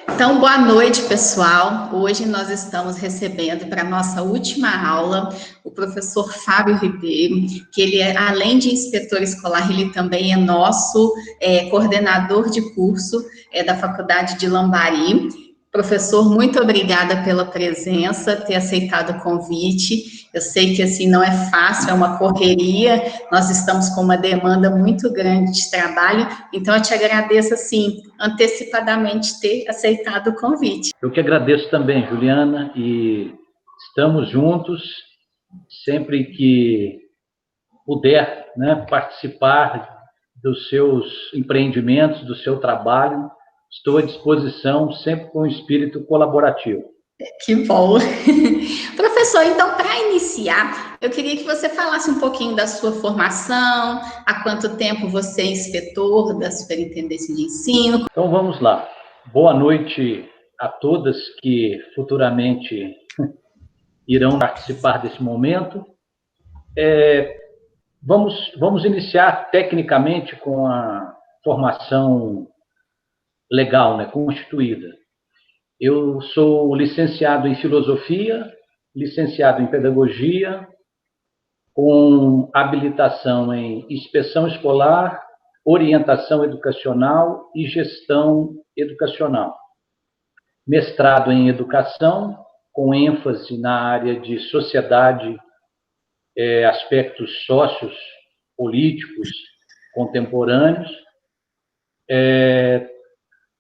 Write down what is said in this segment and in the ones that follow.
Então, boa noite, pessoal. Hoje nós estamos recebendo para a nossa última aula o professor Fábio Ribeiro, que ele, além de inspetor escolar, ele também é nosso coordenador de curso da Faculdade de Lambari. Professor, muito obrigada pela presença, ter aceitado o convite. Eu sei que assim não é fácil, é uma correria. Nós estamos com uma demanda muito grande de trabalho, então eu te agradeço assim antecipadamente ter aceitado o convite. Eu que agradeço também, Juliana, e estamos juntos sempre que puder, né, participar dos seus empreendimentos, do seu trabalho. Estou à disposição, sempre com um espírito colaborativo. Que bom. Professor, então, para iniciar, eu queria que você falasse um pouquinho da sua formação, há quanto tempo você é inspetor da Superintendência de Ensino. Então, vamos lá. Boa noite a todas que futuramente irão participar desse momento. Vamos iniciar tecnicamente com a formação legal, né, constituída. Eu sou licenciado em filosofia, licenciado em pedagogia, com habilitação em inspeção escolar, orientação educacional e gestão educacional. Mestrado em educação, com ênfase na área de sociedade, aspectos sócios, políticos, contemporâneos.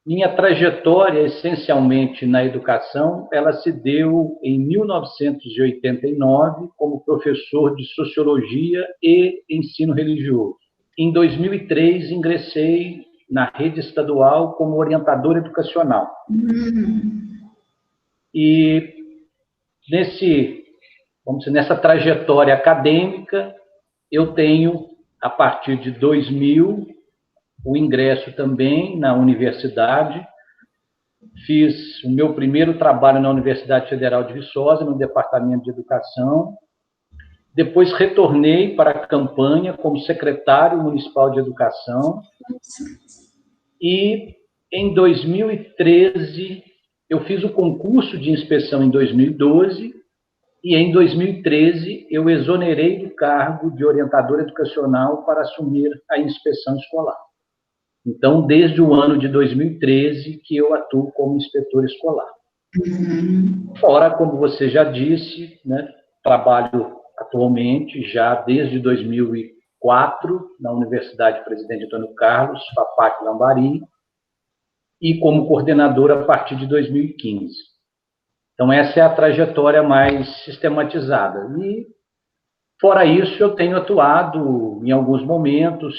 Minha trajetória, essencialmente na educação, ela se deu em 1989 como professor de sociologia e ensino religioso. Em 2003, ingressei na rede estadual como orientador educacional. E nessa trajetória acadêmica, eu tenho, a partir de 2000, o ingresso também na universidade. Fiz o meu primeiro trabalho na Universidade Federal de Viçosa, no Departamento de Educação. Depois retornei para a campanha como secretário municipal de Educação. E em 2013, eu fiz o concurso de inspeção em 2012, e em 2013 eu exonerei do cargo de orientador educacional para assumir a inspeção escolar. Então, desde o ano de 2013 que eu atuo como inspetor escolar. Fora, como você já disse, né, trabalho atualmente, já desde 2004, na Universidade Presidente Antônio Carlos, FAPAC Lambari, e como coordenador a partir de 2015. Então, essa é a trajetória mais sistematizada. E, fora isso, eu tenho atuado, em alguns momentos,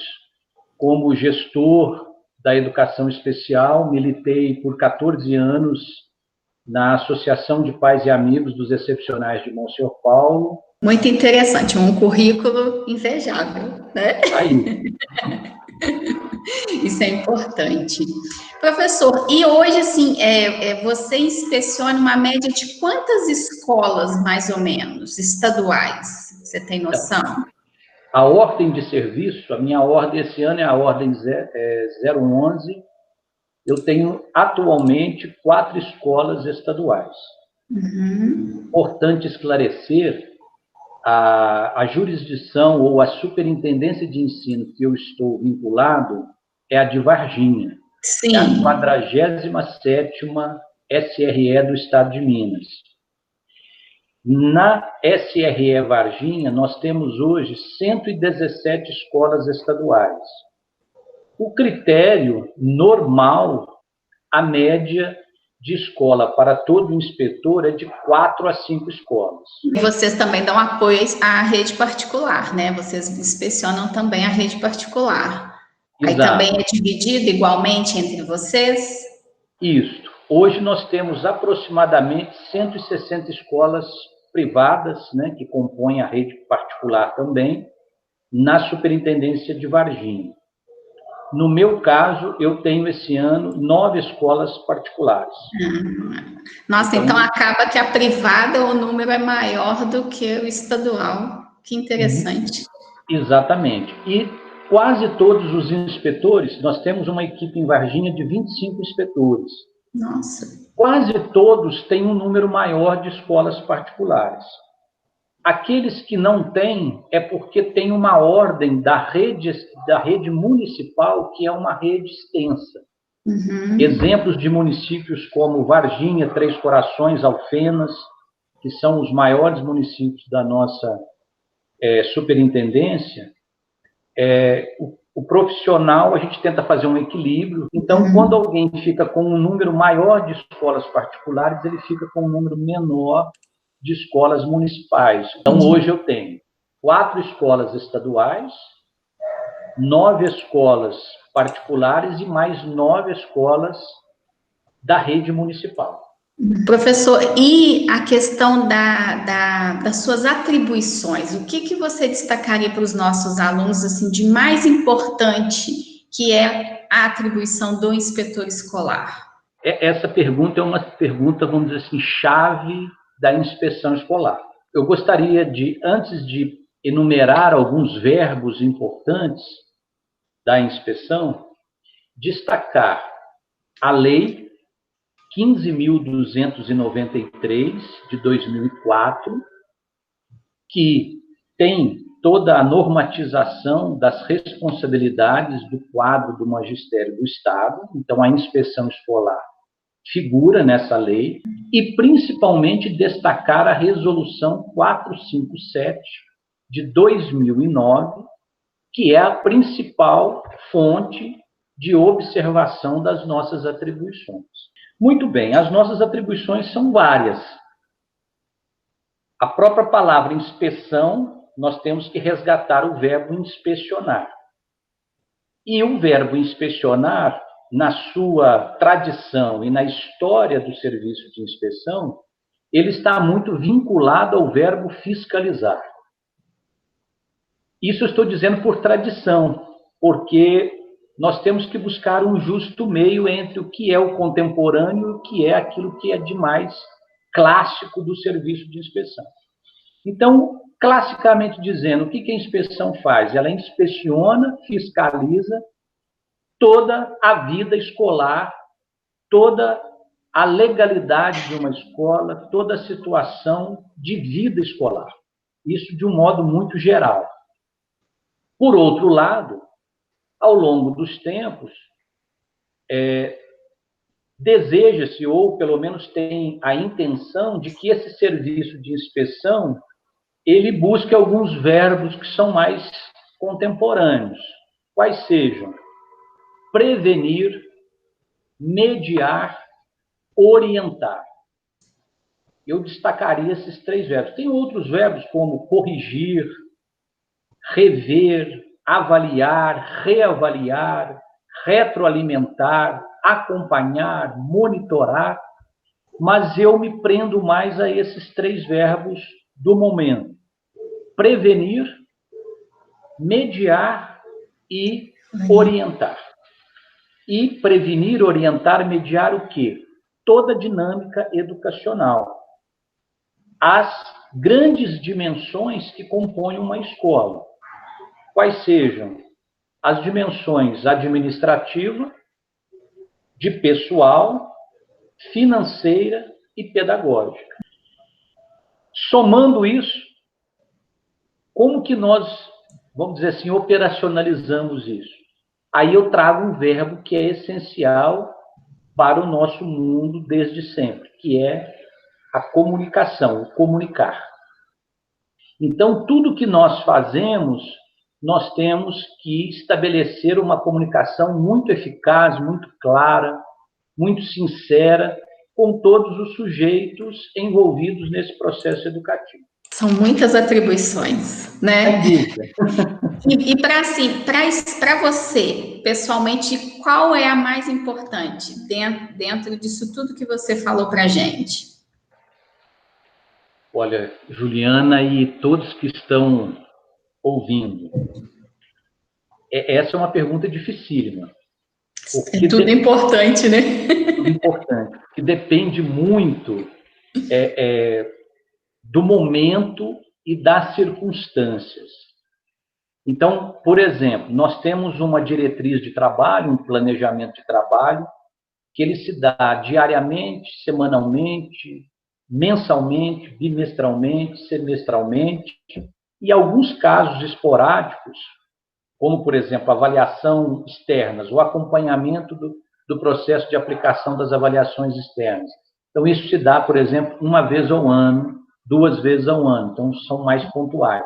como gestor da educação especial. Militei por 14 anos na Associação de Pais e Amigos dos Excepcionais de Monsenhor Paulo. Muito interessante, um currículo invejável, né? Aí. Isso é importante. Professor, e hoje, assim, você inspeciona uma média de quantas escolas, mais ou menos, estaduais? Você tem noção? A ordem de serviço, a minha ordem esse ano é a ordem 011. Eu tenho atualmente 4 escolas estaduais. Importante esclarecer, a jurisdição ou a superintendência de ensino que eu estou vinculado é a de Varginha. Sim. É a 47ª SRE do Estado de Minas. Na SRE Varginha, nós temos hoje 117 escolas estaduais. O critério normal, a média de escola para todo inspetor é de 4 a 5 escolas. E vocês também dão apoio à rede particular, né? Vocês inspecionam também a rede particular. Exato. Aí também é dividido igualmente entre vocês? Isso. Hoje nós temos aproximadamente 160 escolas privadas, né, que compõem a rede particular também, na Superintendência de Varginha. No meu caso, eu tenho esse ano 9 escolas particulares. Nossa, então acaba que a privada, o número é maior do que o estadual. Que interessante. Exatamente. E quase todos os inspetores, nós temos uma equipe em Varginha de 25 inspetores. Nossa. Quase todos têm um número maior de escolas particulares. Aqueles que não têm é porque tem uma ordem da rede municipal, que é uma rede extensa. Uhum. Exemplos de municípios como Varginha, Três Corações, Alfenas, que são os maiores municípios da nossa superintendência, o profissional, a gente tenta fazer um equilíbrio. Então, quando alguém fica com um número maior de escolas particulares, ele fica com um número menor de escolas municipais. Então, hoje eu tenho 4 escolas estaduais, 9 escolas particulares e mais 9 escolas da rede municipal. Professor, e a questão das suas atribuições, o que você destacaria para os nossos alunos assim, de mais importante que é a atribuição do inspetor escolar? Essa pergunta é uma pergunta, vamos dizer assim, chave da inspeção escolar. Eu gostaria de, antes de enumerar alguns verbos importantes da inspeção, destacar a Lei 15.293, de 2004, que tem toda a normatização das responsabilidades do quadro do magistério do Estado. Então, a inspeção escolar figura nessa lei, e principalmente destacar a Resolução 457, de 2009, que é a principal fonte de observação das nossas atribuições. Muito bem, as nossas atribuições são várias. A própria palavra inspeção, nós temos que resgatar o verbo inspecionar. E o verbo inspecionar, na sua tradição e na história do serviço de inspeção, ele está muito vinculado ao verbo fiscalizar. Isso eu estou dizendo por tradição, porque nós temos que buscar um justo meio entre o que é o contemporâneo e o que é aquilo que é de mais clássico do serviço de inspeção. Então, classicamente dizendo, o que a inspeção faz? Ela inspeciona, fiscaliza toda a vida escolar, toda a legalidade de uma escola, toda a situação de vida escolar. Isso de um modo muito geral. Por outro lado, ao longo dos tempos, deseja-se, ou pelo menos tem a intenção, de que esse serviço de inspeção ele busque alguns verbos que são mais contemporâneos, quais sejam prevenir, mediar, orientar. Eu destacaria esses 3 verbos. Tem outros verbos como corrigir, rever, avaliar, reavaliar, retroalimentar, acompanhar, monitorar, mas eu me prendo mais a esses 3 verbos do momento: prevenir, mediar e orientar. E prevenir, orientar, mediar o quê? Toda a dinâmica educacional. As grandes dimensões que compõem uma escola. Quais sejam as dimensões administrativa, de pessoal, financeira e pedagógica. Somando isso, como que nós, vamos dizer assim, operacionalizamos isso? Aí eu trago um verbo que é essencial para o nosso mundo desde sempre, que é a comunicação, o comunicar. Então, tudo que nós fazemos, nós temos que estabelecer uma comunicação muito eficaz, muito clara, muito sincera, com todos os sujeitos envolvidos nesse processo educativo. São muitas atribuições, né? E para assim, para você, pessoalmente, qual é a mais importante dentro disso tudo que você falou para a gente? Olha, Juliana e todos que estão ouvindo, essa é uma pergunta dificílima. É tudo importante, né? Tudo importante, que depende muito do momento e das circunstâncias. Então, por exemplo, nós temos uma diretriz de trabalho, um planejamento de trabalho, que ele se dá diariamente, semanalmente, mensalmente, bimestralmente, semestralmente, e alguns casos esporádicos, como, por exemplo, avaliação externas, o acompanhamento do processo de aplicação das avaliações externas. Então, isso se dá, por exemplo, uma vez ao ano, 2 vezes ao ano, então são mais pontuais.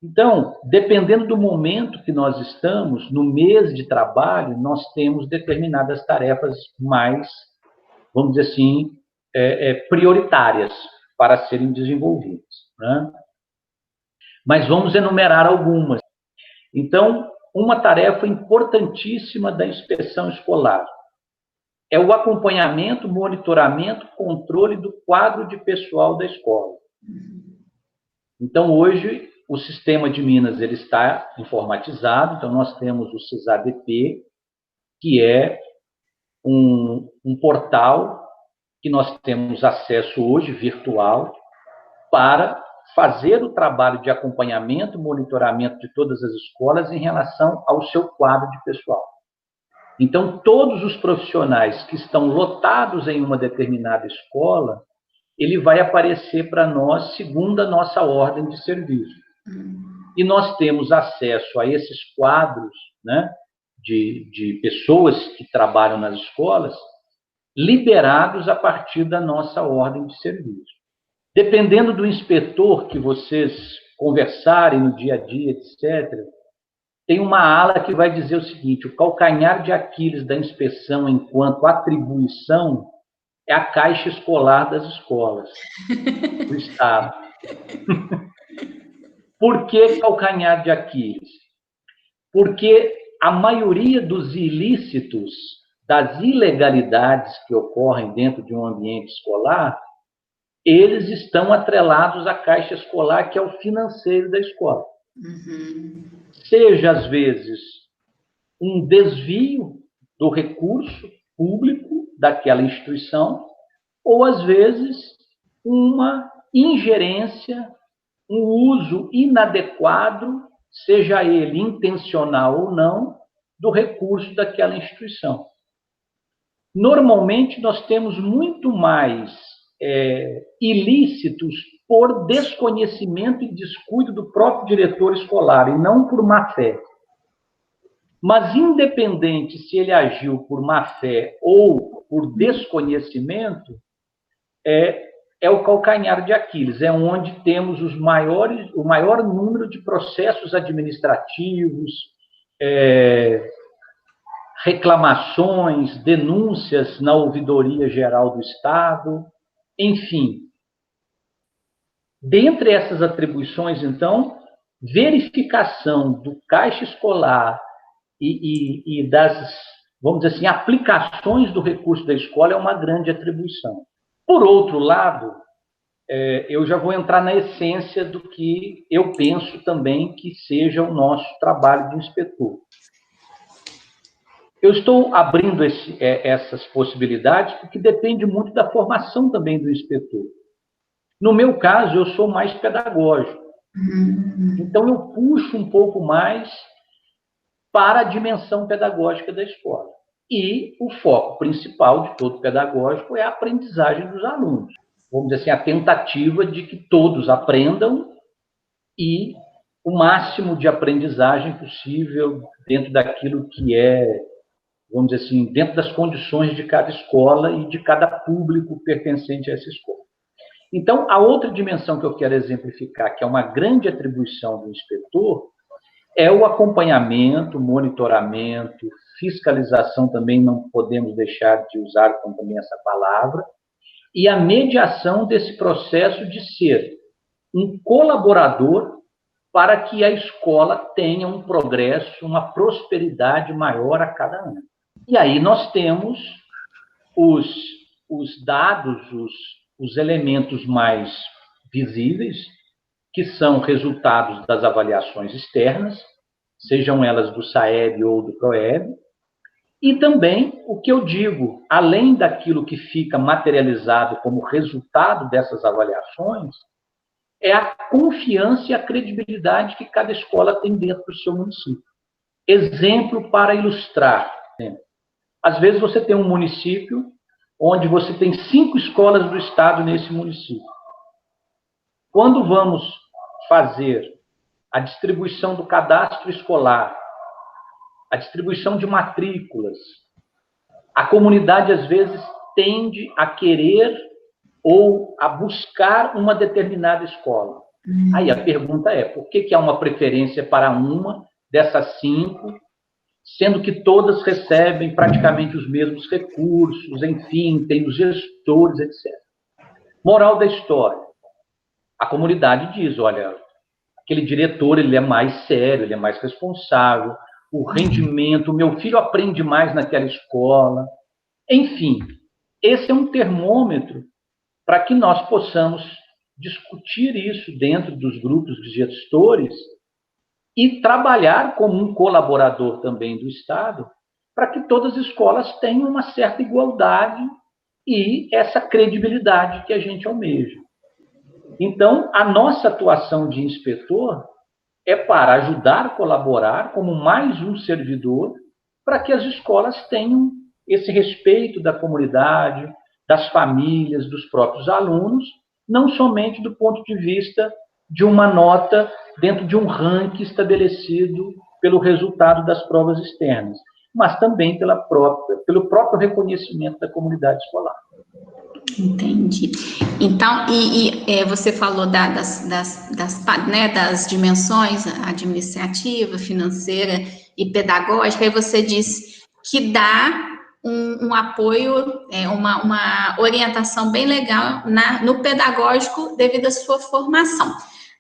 Então, dependendo do momento que nós estamos, no mês de trabalho, nós temos determinadas tarefas mais, vamos dizer assim, prioritárias para serem desenvolvidas, né? Mas vamos enumerar algumas. Então, uma tarefa importantíssima da inspeção escolar é o acompanhamento, monitoramento, controle do quadro de pessoal da escola. Então, hoje, o sistema de Minas ele está informatizado, então nós temos o CISADP, que é um portal que nós temos acesso hoje, virtual, para fazer o trabalho de acompanhamento, monitoramento de todas as escolas em relação ao seu quadro de pessoal. Então, todos os profissionais que estão lotados em uma determinada escola, ele vai aparecer para nós segundo a nossa ordem de serviço. E nós temos acesso a esses quadros, né, de pessoas que trabalham nas escolas, liberados a partir da nossa ordem de serviço. Dependendo do inspetor que vocês conversarem no dia a dia, etc., tem uma ala que vai dizer o seguinte: o calcanhar de Aquiles da inspeção enquanto atribuição é a caixa escolar das escolas do Estado. Por que calcanhar de Aquiles? Porque a maioria dos ilícitos, das ilegalidades que ocorrem dentro de um ambiente escolar, eles estão atrelados à caixa escolar, que é o financeiro da escola. Seja, às vezes, um desvio do recurso público daquela instituição, ou, às vezes, uma ingerência, um uso inadequado, seja ele intencional ou não, do recurso daquela instituição. Normalmente, nós temos muito mais ilícitos por desconhecimento e descuido do próprio diretor escolar, e não por má-fé. Mas, independente se ele agiu por má-fé ou por desconhecimento, é o calcanhar de Aquiles, é onde temos o maior número de processos administrativos, reclamações, denúncias na Ouvidoria Geral do Estado, enfim. Dentre essas atribuições, então, verificação do caixa escolar e das, vamos dizer assim, aplicações do recurso da escola é uma grande atribuição. Por outro lado, eu já vou entrar na essência do que eu penso também que seja o nosso trabalho de inspetor. Eu estou abrindo essas possibilidades porque depende muito da formação também do inspetor. No meu caso, eu sou mais pedagógico. Então, eu puxo um pouco mais para a dimensão pedagógica da escola. E o foco principal de todo pedagógico é a aprendizagem dos alunos. Vamos dizer assim, a tentativa de que todos aprendam e o máximo de aprendizagem possível dentro daquilo que vamos dizer assim, dentro das condições de cada escola e de cada público pertencente a essa escola. Então, a outra dimensão que eu quero exemplificar, que é uma grande atribuição do inspetor, é o acompanhamento, monitoramento, fiscalização, também não podemos deixar de usar também essa palavra, e a mediação desse processo de ser um colaborador para que a escola tenha um progresso, uma prosperidade maior a cada ano. E aí nós temos os dados, os elementos mais visíveis, que são resultados das avaliações externas, sejam elas do SAEB ou do PROEB, e também o que eu digo, além daquilo que fica materializado como resultado dessas avaliações, é a confiança e a credibilidade que cada escola tem dentro do seu município. Exemplo para ilustrar, né? Às vezes você tem um município onde você tem 5 escolas do estado nesse município. Quando vamos fazer a distribuição do cadastro escolar, a distribuição de matrículas, a comunidade, às vezes, tende a querer ou a buscar uma determinada escola. Aí a pergunta é, por que há uma preferência para uma dessas 5, sendo que todas recebem praticamente os mesmos recursos, enfim, tem os gestores, etc. Moral da história. A comunidade diz, olha, aquele diretor, ele é mais sério, ele é mais responsável, o rendimento, o meu filho aprende mais naquela escola. Enfim, esse é um termômetro para que nós possamos discutir isso dentro dos grupos de gestores e trabalhar como um colaborador também do Estado para que todas as escolas tenham uma certa igualdade e essa credibilidade que a gente almeja. Então, a nossa atuação de inspetor é para ajudar, colaborar como mais um servidor para que as escolas tenham esse respeito da comunidade, das famílias, dos próprios alunos, não somente do ponto de vista de uma nota dentro de um ranking estabelecido pelo resultado das provas externas, mas também pelo próprio reconhecimento da comunidade escolar. Entendi. Então, você falou das dimensões administrativa, financeira e pedagógica, e você disse que dá um apoio, uma orientação bem legal no pedagógico devido à sua formação.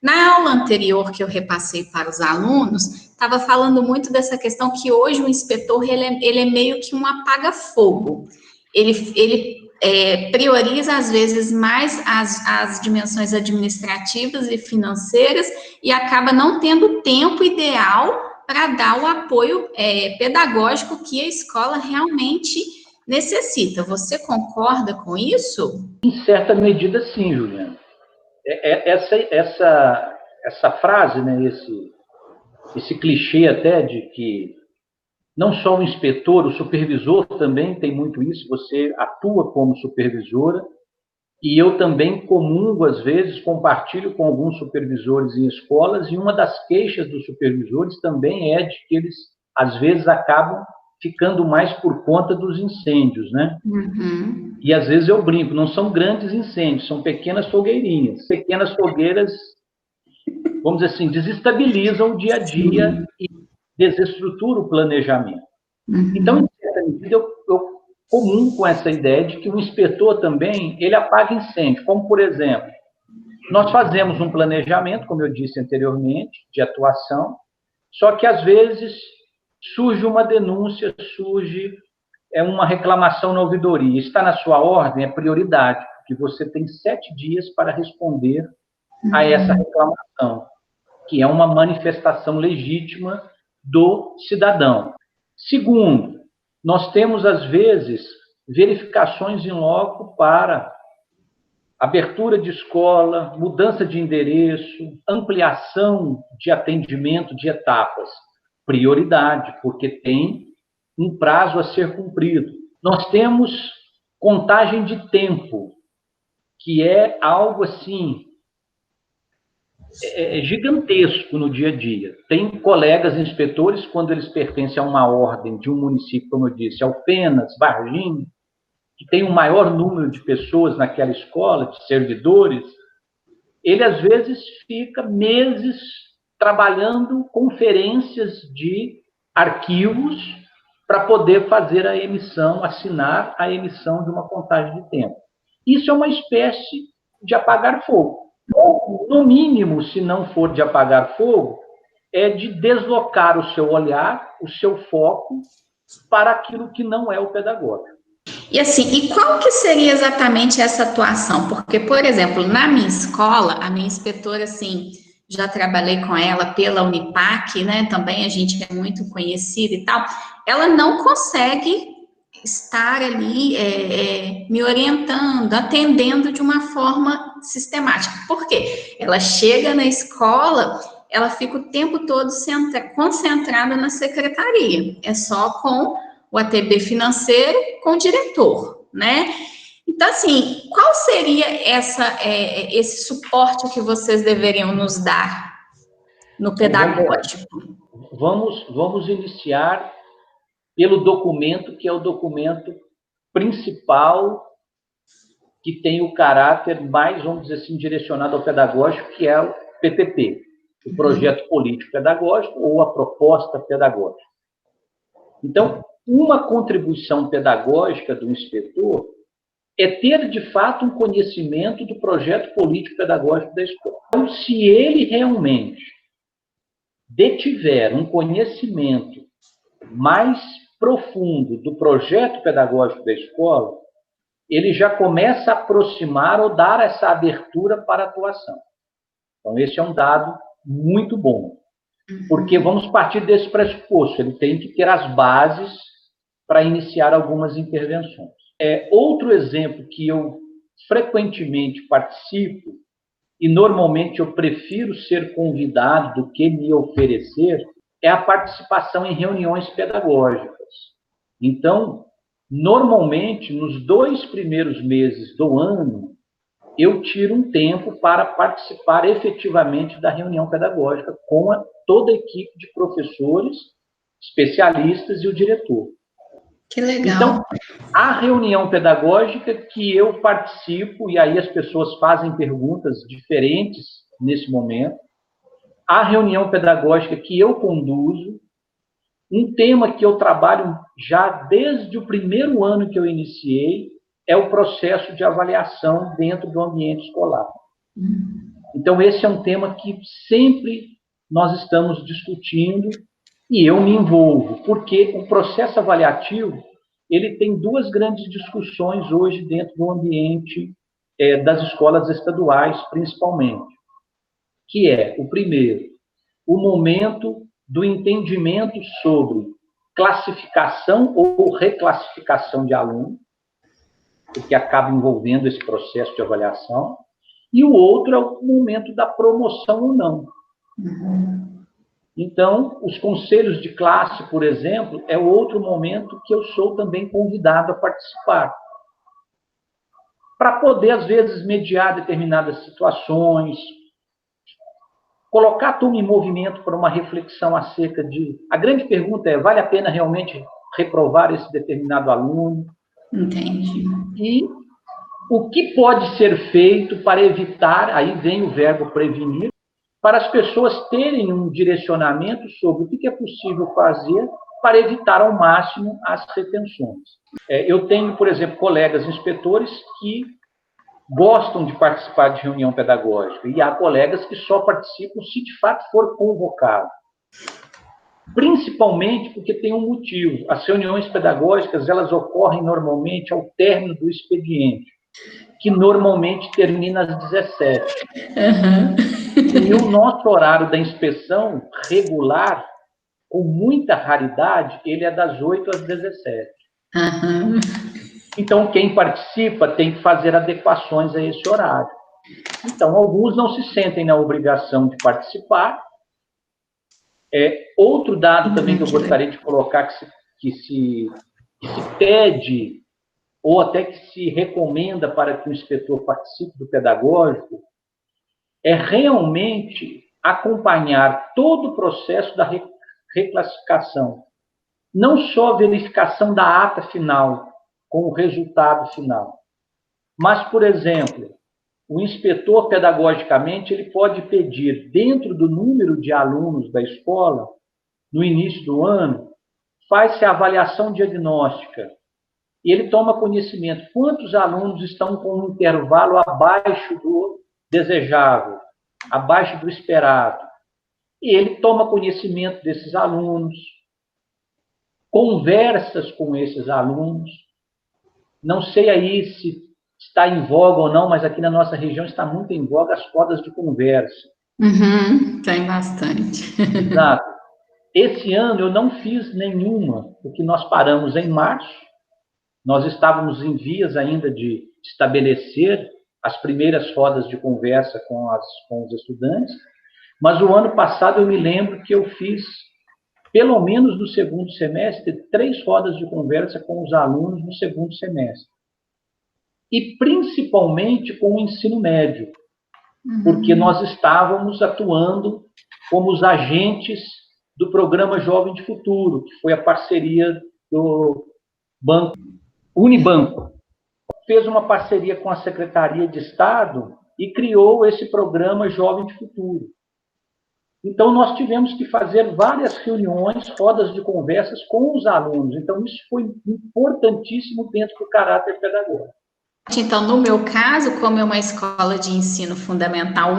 Na aula anterior que eu repassei para os alunos, estava falando muito dessa questão que hoje o inspetor ele é meio que um apaga-fogo. Ele prioriza, às vezes, mais as dimensões administrativas e financeiras e acaba não tendo tempo ideal para dar o apoio pedagógico que a escola realmente necessita. Você concorda com isso? Em certa medida, sim, Juliana. Essa frase, né, esse clichê até de que não só o inspetor, o supervisor também tem muito isso, você atua como supervisora, e eu também comungo, às vezes, compartilho com alguns supervisores em escolas, e uma das queixas dos supervisores também é de que eles, às vezes, acabam ficando mais por conta dos incêndios, né? Uhum. E, às vezes, eu brinco, não são grandes incêndios, são pequenas fogueirinhas. Pequenas fogueiras, vamos dizer assim, desestabilizam o dia a dia e desestrutura o planejamento. Uhum. Então, em certa medida, eu comungo com essa ideia de que o inspetor também, ele apaga incêndio, como, por exemplo, nós fazemos um planejamento, como eu disse anteriormente, de atuação, só que, às vezes, surge uma denúncia, surge uma reclamação na ouvidoria. Está na sua ordem, é prioridade, porque você tem 7 dias para responder a essa reclamação, que é uma manifestação legítima do cidadão. Segundo, nós temos, às vezes, verificações em loco para abertura de escola, mudança de endereço, ampliação de atendimento de etapas. Prioridade, porque tem um prazo a ser cumprido. Nós temos contagem de tempo, que é algo assim gigantesco no dia a dia. Tem colegas inspetores, quando eles pertencem a uma ordem de um município, como eu disse, Alfenas, Varginha, que tem um maior número de pessoas naquela escola, de servidores, ele às vezes fica meses trabalhando conferências de arquivos para poder fazer a emissão, assinar a emissão de uma contagem de tempo. Isso é uma espécie de apagar fogo. No mínimo, se não for de apagar fogo, é de deslocar o seu olhar, o seu foco para aquilo que não é o pedagógico. E assim, e qual que seria exatamente essa atuação? Porque, por exemplo, na minha escola, a minha inspetora, assim, já trabalhei com ela pela Unipac, né? Também a gente é muito conhecida e tal. Ela não consegue estar ali me orientando, atendendo de uma forma sistemática. Por quê? Ela chega na escola, ela fica o tempo todo concentrada na secretaria. É só com o ATB financeiro com o diretor, né? Então, assim, qual seria esse suporte que vocês deveriam nos dar no pedagógico? Vamos iniciar pelo documento, que é o documento principal, que tem o caráter mais, vamos dizer assim, direcionado ao pedagógico, que é o PPP, o Projeto Político Pedagógico ou a Proposta Pedagógica. Então, uma contribuição pedagógica do inspetor é ter, de fato, um conhecimento do projeto político pedagógico da escola. Então, se ele realmente detiver um conhecimento mais profundo do projeto pedagógico da escola, ele já começa a aproximar ou dar essa abertura para a atuação. Então, esse é um dado muito bom, porque vamos partir desse pressuposto, ele tem que ter as bases para iniciar algumas intervenções. Outro exemplo que eu frequentemente participo, e normalmente eu prefiro ser convidado do que me oferecer, é a participação em reuniões pedagógicas. Então, normalmente, nos 2 primeiros meses do ano, eu tiro um tempo para participar efetivamente da reunião pedagógica com toda a equipe de professores, especialistas e o diretor. Que legal. Então, a reunião pedagógica que eu participo, e aí as pessoas fazem perguntas diferentes nesse momento, a reunião pedagógica que eu conduzo, um tema que eu trabalho já desde o primeiro ano que eu iniciei, é o processo de avaliação dentro do ambiente escolar. Então, esse é um tema que sempre nós estamos discutindo e eu me envolvo, porque o processo avaliativo, ele tem 2 grandes discussões hoje dentro do ambiente das escolas estaduais, principalmente, que é, o primeiro, o momento do entendimento sobre classificação ou reclassificação de aluno, que acaba envolvendo esse processo de avaliação, e o outro é o momento da promoção ou não. Então, os conselhos de classe, por exemplo, é outro momento que eu sou também convidado a participar, para poder, às vezes, mediar determinadas situações, colocar a turma em movimento para uma reflexão acerca de... A grande pergunta é, vale a pena realmente reprovar esse determinado aluno? Entendi. E o que pode ser feito para evitar, aí vem o verbo prevenir, para as pessoas terem um direcionamento sobre o que é possível fazer para evitar ao máximo as retenções. Eu tenho, por exemplo, colegas inspetores que gostam de participar de reunião pedagógica, e há colegas que só participam se de fato for convocado. Principalmente porque tem um motivo. As reuniões pedagógicas, elas ocorrem normalmente ao término do expediente, que normalmente termina às 17. E o nosso horário da inspeção regular, com muita raridade, ele é das 8 às 17. Então, quem participa tem que fazer adequações a esse horário. Então, alguns não se sentem na obrigação de participar. Outro dado também que eu gostaria de colocar, que se pede, ou até que se recomenda para que o inspetor participe do pedagógico, é realmente acompanhar todo o processo da reclassificação. Não só a verificação da ata final, com o resultado final. Mas, por exemplo, o inspetor, pedagogicamente, ele pode pedir, dentro do número de alunos da escola, no início do ano, faz-se a avaliação diagnóstica, e ele toma conhecimento quantos alunos estão com um intervalo abaixo do desejável, abaixo do esperado. E ele toma conhecimento desses alunos, conversas com esses alunos. Não sei aí se está em voga ou não, mas aqui na nossa região está muito em voga as rodas de conversa. Tem bastante. Exato. Esse ano eu não fiz nenhuma, porque nós paramos em março, nós estávamos em vias ainda de estabelecer as primeiras rodas de conversa com os estudantes, mas o ano passado eu me lembro que eu fiz pelo menos no segundo semestre, 3 rodas de conversa com os alunos no segundo semestre. E principalmente com o ensino médio, porque nós estávamos atuando como os agentes do programa Jovem de Futuro, que foi a parceria do Banco Unibanco. Fez uma parceria com a Secretaria de Estado e criou esse programa Jovem de Futuro. Então, nós tivemos que fazer várias reuniões, rodas de conversas com os alunos. Então, isso foi importantíssimo dentro do caráter pedagógico. Então, no meu caso, como é uma escola de ensino fundamental 1,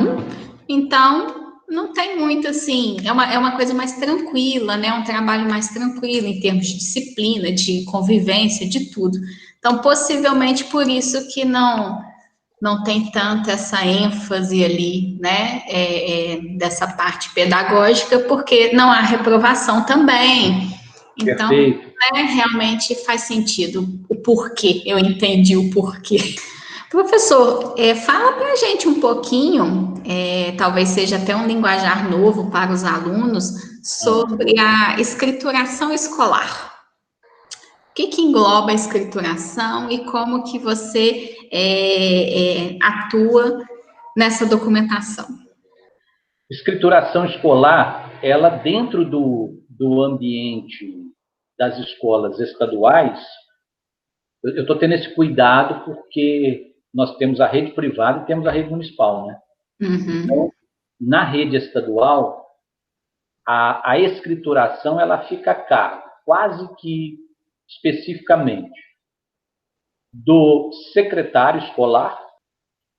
então não tem muito assim, é uma coisa mais tranquila, né? Um trabalho mais tranquilo em termos de disciplina, de convivência, de tudo. Então, possivelmente por isso que não tem tanta essa ênfase ali, né? Dessa parte pedagógica, porque não há reprovação também. Então, realmente faz sentido o porquê, eu entendi o porquê. Professor, fala para a gente um pouquinho, talvez seja até um linguajar novo para os alunos, sobre a escrituração escolar. O que engloba a escrituração e como que você atua nessa documentação? Escrituração escolar, ela dentro do ambiente das escolas estaduais, eu estou tendo esse cuidado porque nós temos a rede privada e temos a rede municipal, né? Então, na rede estadual, a escrituração ela fica a cargo, quase que especificamente, do secretário escolar,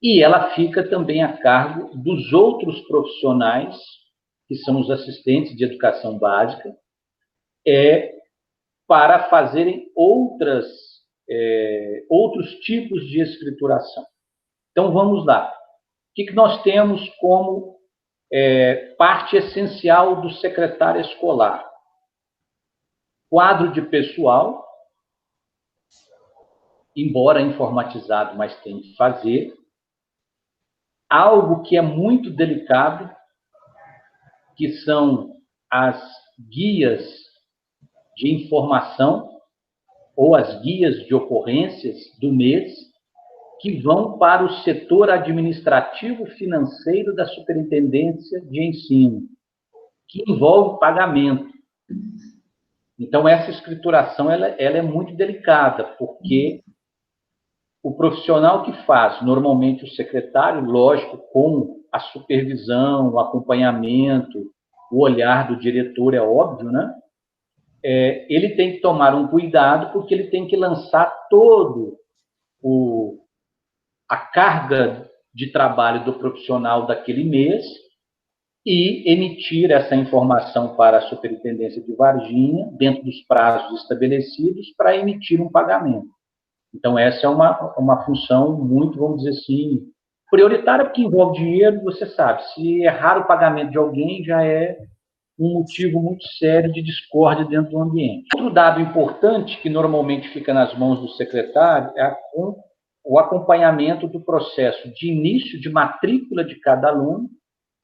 e ela fica também a cargo dos outros profissionais, que são os assistentes de educação básica, para fazerem outros tipos de escrituração. Então, vamos lá. O que nós temos como parte essencial do secretário escolar? Quadro de pessoal, embora informatizado, mas tem que fazer. Algo que é muito delicado, que são as guias de informação ou as guias de ocorrências do mês, que vão para o setor administrativo financeiro da Superintendência de Ensino, que envolve pagamento. Então, essa escrituração ela é muito delicada, porque o profissional que faz, normalmente o secretário, lógico, com a supervisão, o acompanhamento, o olhar do diretor, é óbvio, né? Ele tem que tomar um cuidado, porque ele tem que lançar todo a carga de trabalho do profissional daquele mês e emitir essa informação para a Superintendência de Varginha, dentro dos prazos estabelecidos, para emitir um pagamento. Então, essa é uma função muito, vamos dizer assim, prioritária, porque envolve dinheiro, você sabe, se errar o pagamento de alguém, já é um motivo muito sério de discórdia dentro do ambiente. Outro dado importante, que normalmente fica nas mãos do secretário, é o acompanhamento do processo de início de matrícula de cada aluno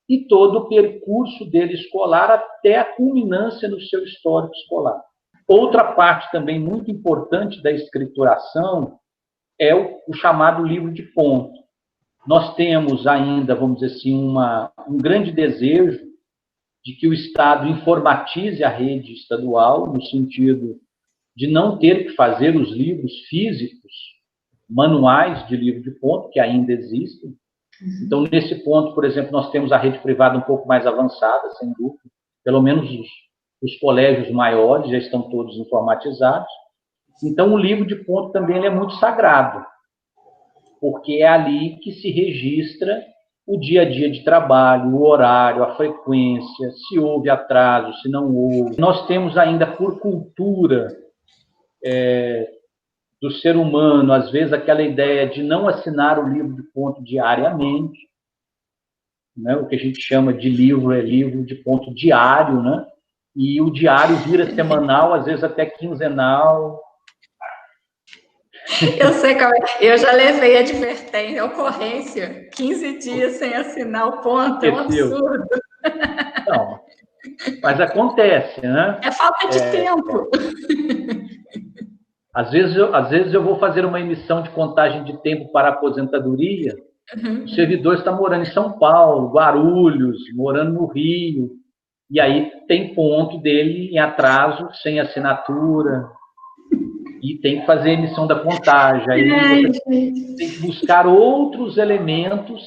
e todo o percurso dele escolar até a culminância no seu histórico escolar. Outra parte também muito importante da escrituração é o chamado livro de ponto. Nós temos ainda, vamos dizer assim, um grande desejo de que o Estado informatize a rede estadual, no sentido de não ter que fazer os livros físicos, manuais de livro de ponto, que ainda existem. Então, nesse ponto, por exemplo, nós temos a rede privada um pouco mais avançada, sem dúvida, pelo menos os colégios maiores já estão todos informatizados. Então, o livro de ponto também ele é muito sagrado, porque é ali que se registra o dia a dia de trabalho, o horário, a frequência, se houve atraso, se não houve. Nós temos ainda, por cultura do ser humano, às vezes aquela ideia de não assinar o livro de ponto diariamente, né? O que a gente chama de livro é livro de ponto diário, né? E o diário vira semanal, às vezes até quinzenal. Eu sei como é. Eu já levei advertência, ocorrência, 15 dias sem assinar o ponto, é um absurdo. Não, Mas acontece, né? É falta de tempo. Às vezes eu vou fazer uma emissão de contagem de tempo para aposentadoria, o servidor está morando em São Paulo, Guarulhos, morando no Rio, e aí tem ponto dele em atraso, sem assinatura, e tem que fazer a emissão da contagem. Aí você tem que buscar outros elementos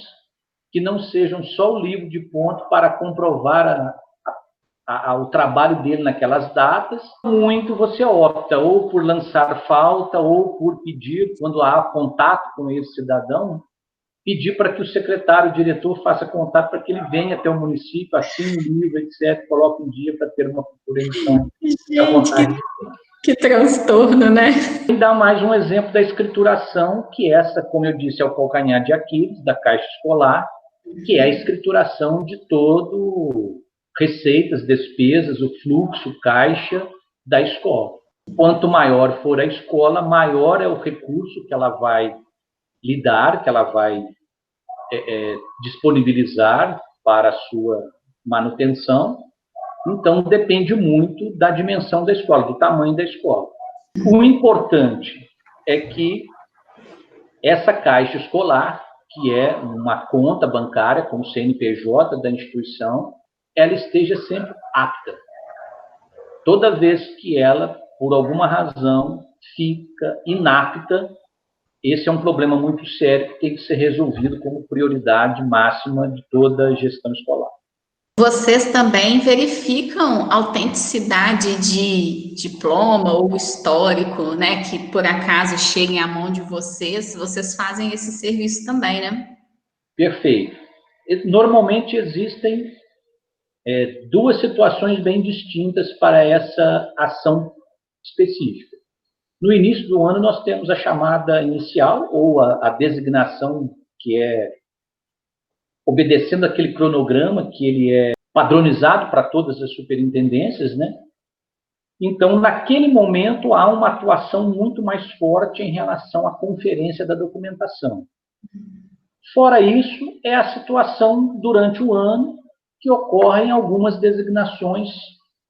que não sejam só o livro de ponto para comprovar o trabalho dele naquelas datas. Muito você opta ou por lançar falta ou por pedir, quando há contato com esse cidadão, pedir para que o secretário, o diretor, faça contato para que ele venha até o município, assine o livro, etc., coloque um dia para ter uma futura emissão. Gente, que transtorno, né? E dá mais um exemplo da escrituração, que essa, como eu disse, é o calcanhar de Aquiles, da Caixa Escolar, que é a escrituração de todo receitas, despesas, o fluxo, caixa da escola. Quanto maior for a escola, maior é o recurso que ela vai lidar, que ela vai disponibilizar para a sua manutenção. Então, depende muito da dimensão da escola, do tamanho da escola. O importante é que essa caixa escolar, que é uma conta bancária com o CNPJ da instituição, ela esteja sempre apta. Toda vez que ela, por alguma razão, fica inapta, esse é um problema muito sério que tem que ser resolvido como prioridade máxima de toda a gestão escolar. Vocês também verificam autenticidade de diploma ou histórico, né, que por acaso cheguem à mão de vocês, vocês fazem esse serviço também, né? Perfeito. Normalmente existem duas situações bem distintas para essa ação específica. No início do ano, nós temos a chamada inicial, ou a designação, que é obedecendo aquele cronograma, que ele é padronizado para todas as superintendências, né? Então, naquele momento, há uma atuação muito mais forte em relação à conferência da documentação. Fora isso, é a situação durante o ano que ocorrem algumas designações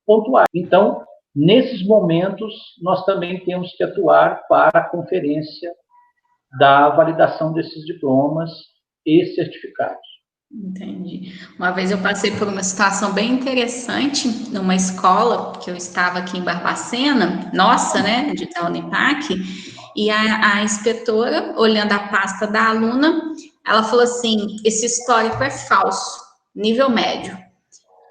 pontuais. Então, nesses momentos, nós também temos que atuar para a conferência da validação desses diplomas e certificados. Entendi. Uma vez eu passei por uma situação bem interessante numa escola que eu estava aqui em Barbacena, nossa, né, da Unipac, e a inspetora, olhando a pasta da aluna, ela falou assim: esse histórico é falso, nível médio.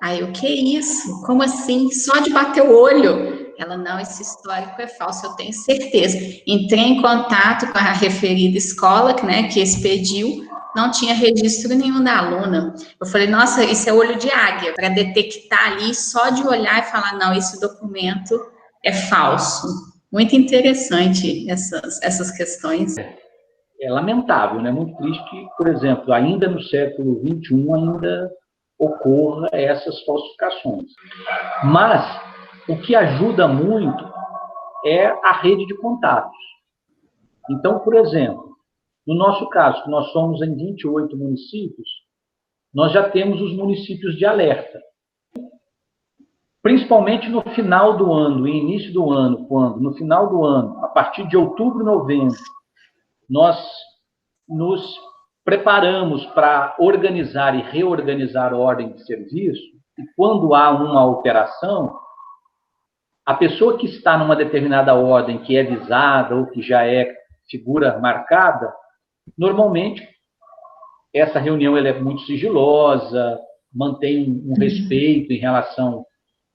Aí, o que é isso? Como assim? Só de bater o olho? Ela, não, esse histórico é falso, eu tenho certeza. Entrei em contato com a referida escola, né, que expediu, não tinha registro nenhum da aluna. Eu falei, nossa, isso é olho de águia, para detectar ali, só de olhar e falar, não, esse documento é falso. Muito interessante essas questões. É lamentável, né? Muito triste que, por exemplo, ainda no século XXI, ainda ocorra essas falsificações. Mas o que ajuda muito é a rede de contatos. Então, por exemplo, no nosso caso, que nós somos em 28 municípios, nós já temos os municípios de alerta. Principalmente no final do ano, e início do ano, quando, no final do ano, a partir de outubro, novembro, nós nos preparamos para organizar e reorganizar a ordem de serviço, e quando há uma alteração, a pessoa que está numa determinada ordem, que é visada ou que já é figura marcada, normalmente essa reunião ela é muito sigilosa, mantém um respeito em relação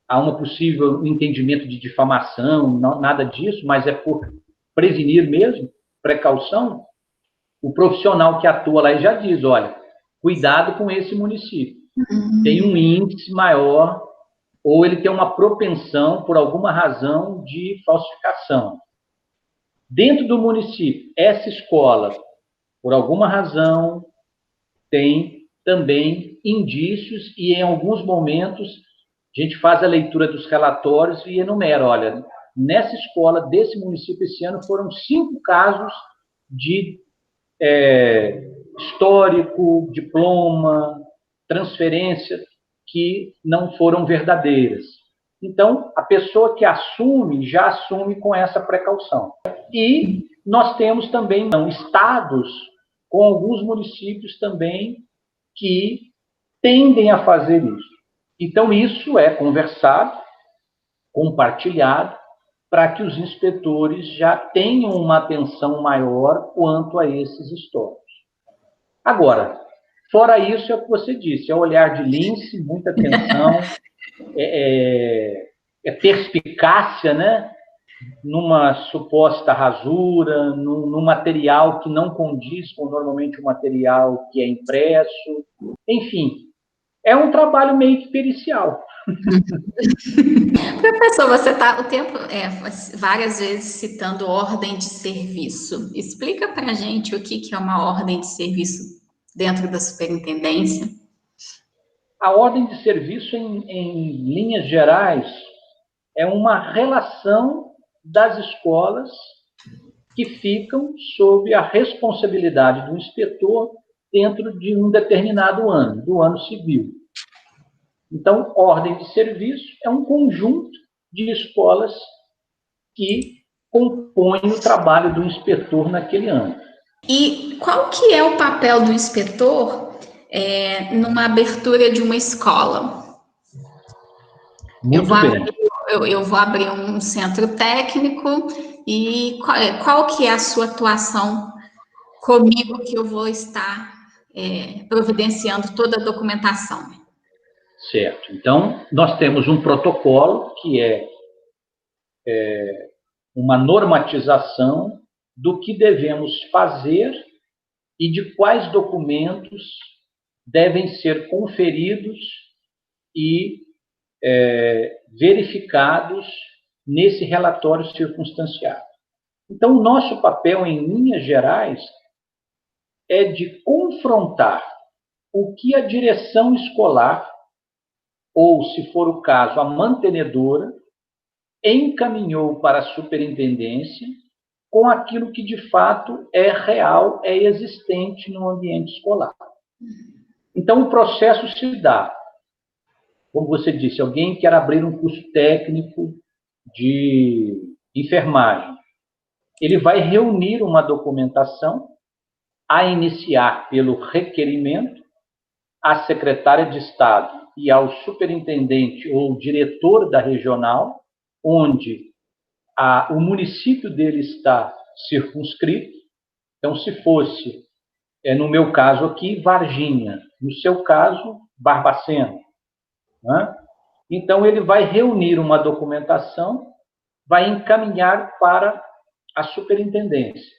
a um possível entendimento de difamação, não, nada disso, mas é por prevenir mesmo, precaução. O profissional que atua lá já diz, olha, cuidado com esse município. Tem um índice maior, ou ele tem uma propensão, por alguma razão, de falsificação. Dentro do município, essa escola, por alguma razão, tem também indícios e, em alguns momentos, a gente faz a leitura dos relatórios e enumera, olha, nessa escola desse município esse ano foram 5 casos de histórico, diploma, transferência, que não foram verdadeiras. Então, a pessoa que assume, já assume com essa precaução. E nós temos também estados com alguns municípios também que tendem a fazer isso. Então, isso é conversado, compartilhado, para que os inspetores já tenham uma atenção maior quanto a esses históricos. Agora, fora isso, é o que você disse, é olhar de lince, muita atenção, perspicácia, né? Numa suposta rasura, num material que não condiz com normalmente o material que é impresso. Enfim, é um trabalho meio que pericial. Professor, você está o tempo várias vezes citando ordem de serviço. Explica para a gente o que é uma ordem de serviço dentro da superintendência. A ordem de serviço, em linhas gerais, é uma relação das escolas que ficam sob a responsabilidade do inspetor dentro de um determinado ano, do ano civil. Então, ordem de serviço é um conjunto de escolas que compõem o trabalho do inspetor naquele ano. E qual que é o papel do inspetor numa abertura de uma escola? Eu vou abrir um centro técnico e qual que é a sua atuação comigo que eu vou estar providenciando toda a documentação? Certo. Então, nós temos um protocolo que é uma normatização do que devemos fazer e de quais documentos devem ser conferidos e verificados nesse relatório circunstanciado. Então, o nosso papel, em linhas gerais, é de confrontar o que a direção escolar, ou, se for o caso, a mantenedora, encaminhou para a superintendência com aquilo que, de fato, é real, é existente no ambiente escolar. Então, o processo se dá, como você disse, alguém quer abrir um curso técnico de enfermagem. Ele vai reunir uma documentação, a iniciar pelo requerimento, à secretária de Estado e ao superintendente ou diretor da regional, onde o município dele está circunscrito. Então, se fosse, no meu caso aqui, Varginha, no seu caso, Barbacena, né? Então, ele vai reunir uma documentação, vai encaminhar para a superintendência.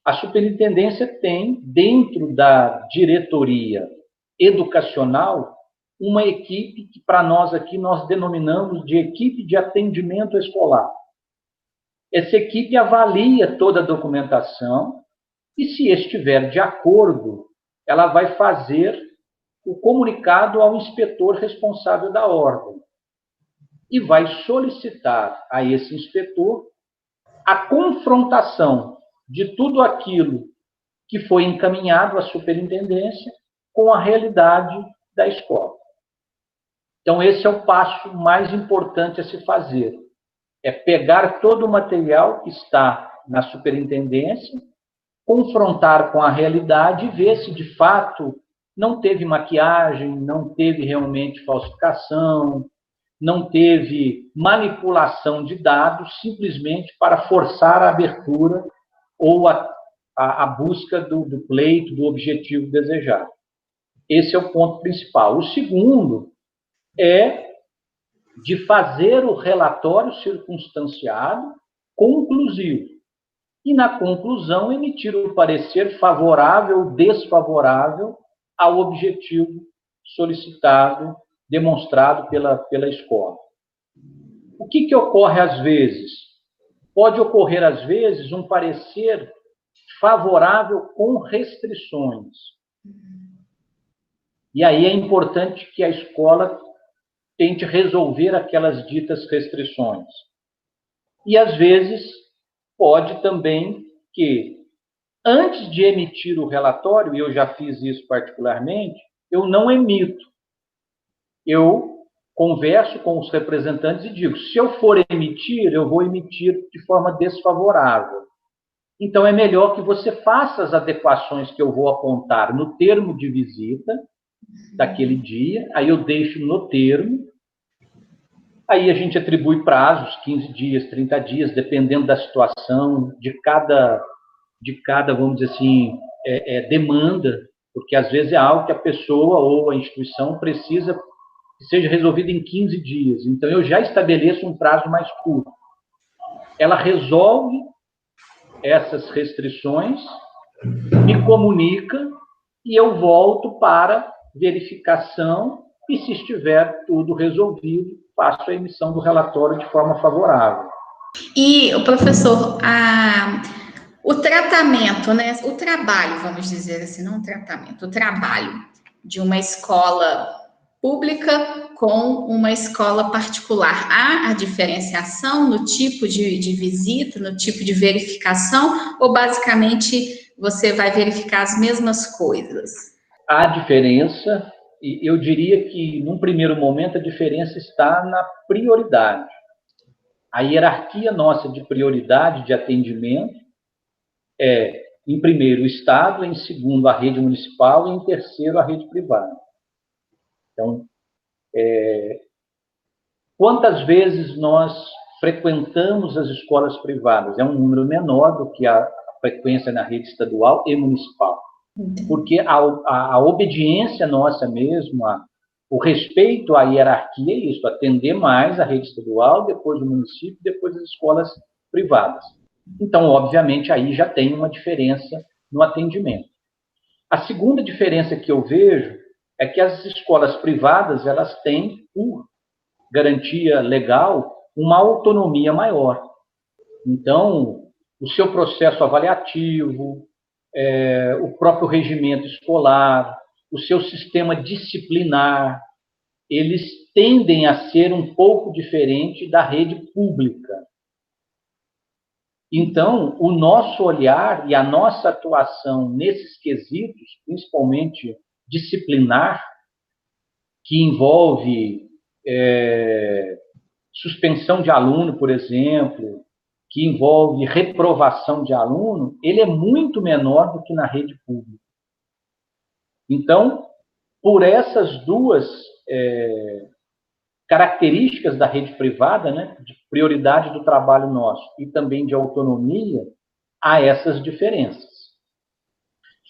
A superintendência tem, dentro da diretoria educacional, uma equipe que, para nós aqui, nós denominamos de equipe de atendimento escolar. Essa equipe avalia toda a documentação e, se estiver de acordo, ela vai fazer o comunicado ao inspetor responsável da ordem e vai solicitar a esse inspetor a confrontação de tudo aquilo que foi encaminhado à superintendência com a realidade da escola. Então, esse é o passo mais importante a se fazer. É pegar todo o material que está na superintendência, confrontar com a realidade e ver se, de fato, não teve maquiagem, não teve realmente falsificação, não teve manipulação de dados simplesmente para forçar a abertura ou a busca do pleito, do objetivo desejado. Esse é o ponto principal. O segundo é de fazer o relatório circunstanciado conclusivo e, na conclusão, emitir o parecer favorável ou desfavorável ao objetivo solicitado, demonstrado pela escola. O que ocorre às vezes? Pode ocorrer, às vezes, um parecer favorável com restrições. E aí é importante que a escola tente resolver aquelas ditas restrições. E, às vezes, pode também que, antes de emitir o relatório, e eu já fiz isso particularmente, eu não emito. eu converso com os representantes e digo, se eu for emitir, eu vou emitir de forma desfavorável. Então, é melhor que você faça as adequações que eu vou apontar no termo de visita daquele dia, aí eu deixo no termo, aí a gente atribui prazos, 15 dias, 30 dias, dependendo da situação, de cada vamos dizer assim, demanda, porque às vezes é algo que a pessoa ou a instituição precisa que seja resolvido em 15 dias. Então, eu já estabeleço um prazo mais curto. Ela resolve essas restrições, me comunica e eu volto para verificação e, se estiver tudo resolvido, faço a emissão do relatório de forma favorável. E, o professor, o tratamento, né, o trabalho, vamos dizer assim, não o tratamento, o trabalho de uma escola pública com uma escola particular. Há a diferenciação no tipo de visita, no tipo de verificação, ou basicamente você vai verificar as mesmas coisas? Há diferença, e eu diria que, num primeiro momento, a diferença está na prioridade. A hierarquia nossa de prioridade de atendimento é, em primeiro, o Estado, em segundo, a rede municipal e, em terceiro, a rede privada. Então, quantas vezes nós frequentamos as escolas privadas? É um número menor do que a frequência na rede estadual e municipal. Porque a obediência nossa mesmo, o respeito à hierarquia é isso, atender mais a rede estadual, depois o município, depois as escolas privadas. Então, obviamente, aí já tem uma diferença no atendimento. A segunda diferença que eu vejo é que as escolas privadas, elas têm, por garantia legal, uma autonomia maior. Então, o seu processo avaliativo, o próprio regimento escolar, o seu sistema disciplinar, eles tendem a ser um pouco diferente da rede pública. Então, o nosso olhar e a nossa atuação nesses quesitos, principalmente disciplinar, que envolve suspensão de aluno, por exemplo, que envolve reprovação de aluno, ele é muito menor do que na rede pública. Então, por essas duas características da rede privada, né, de prioridade do trabalho nosso e também de autonomia, há essas diferenças.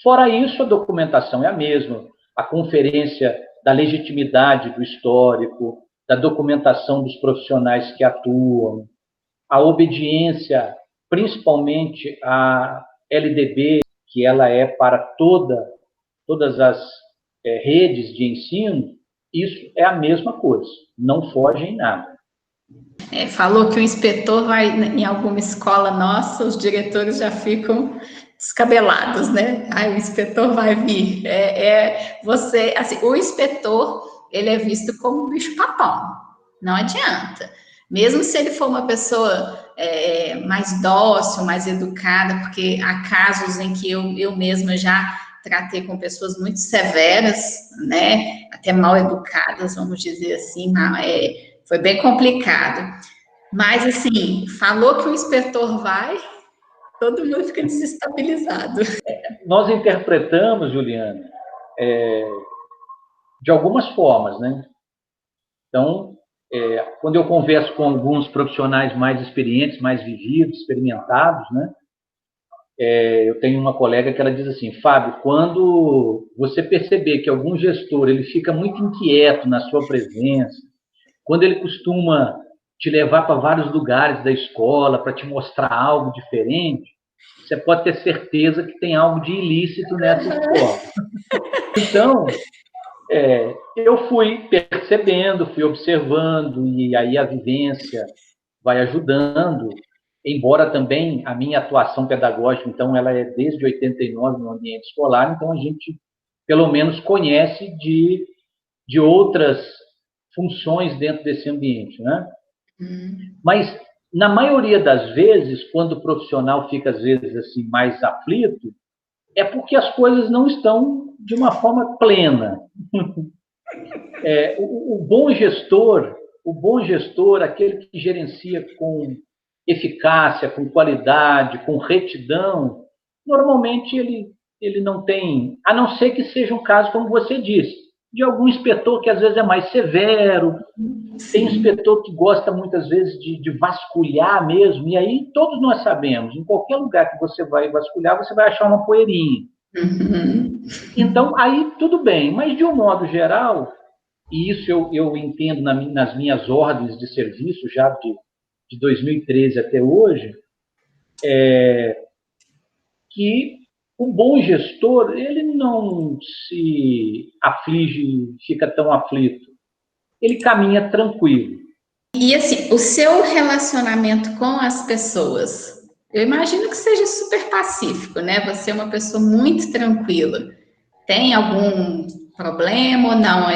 Fora isso, a documentação é a mesma, a conferência da legitimidade do histórico, da documentação dos profissionais que atuam, a obediência, principalmente à LDB, que ela é para todas as redes de ensino, isso é a mesma coisa, não foge em nada. Falou que o inspetor vai em alguma escola nossa, os diretores já ficam descabelados, né? O inspetor vai vir. Você, assim, o inspetor, ele é visto como um bicho-papão, não adianta. Mesmo se ele for uma pessoa mais dócil, mais educada, porque há casos em que eu mesma já tratei com pessoas muito severas, né? Até mal educadas, vamos dizer assim, foi bem complicado. Mas, assim, falou que o inspetor vai, todo mundo fica desestabilizado. Nós interpretamos, Juliana, de algumas formas, né? Então, quando eu converso com alguns profissionais mais experientes, mais vividos, experimentados, né? Eu tenho uma colega que ela diz assim, Fábio, quando você perceber que algum gestor ele fica muito inquieto na sua presença, quando ele costuma te levar para vários lugares da escola para te mostrar algo diferente, você pode ter certeza que tem algo de ilícito nessa escola. Então, eu fui percebendo, fui observando, e aí a vivência vai ajudando, embora também a minha atuação pedagógica, então, ela é desde 89 no ambiente escolar, então a gente, pelo menos, conhece de outras funções dentro desse ambiente, né? Mas, na maioria das vezes, quando o profissional fica, às vezes, assim, mais aflito, é porque as coisas não estão de uma forma plena. O bom gestor, aquele que gerencia com eficácia, com qualidade, com retidão, normalmente ele não tem, a não ser que seja um caso, como você disse, de algum inspetor que às vezes é mais severo, tem inspetor que gosta muitas vezes de vasculhar mesmo, e aí todos nós sabemos, em qualquer lugar que você vai vasculhar, você vai achar uma poeirinha. Uhum. Então, aí tudo bem, mas de um modo geral, e isso eu entendo nas minhas ordens de serviço, já de 2013 até hoje, que o bom gestor, ele não se aflige, fica tão aflito. Ele caminha tranquilo. E assim, o seu relacionamento com as pessoas, eu imagino que seja super pacífico, né? Você é uma pessoa muito tranquila. Tem algum problema ou não?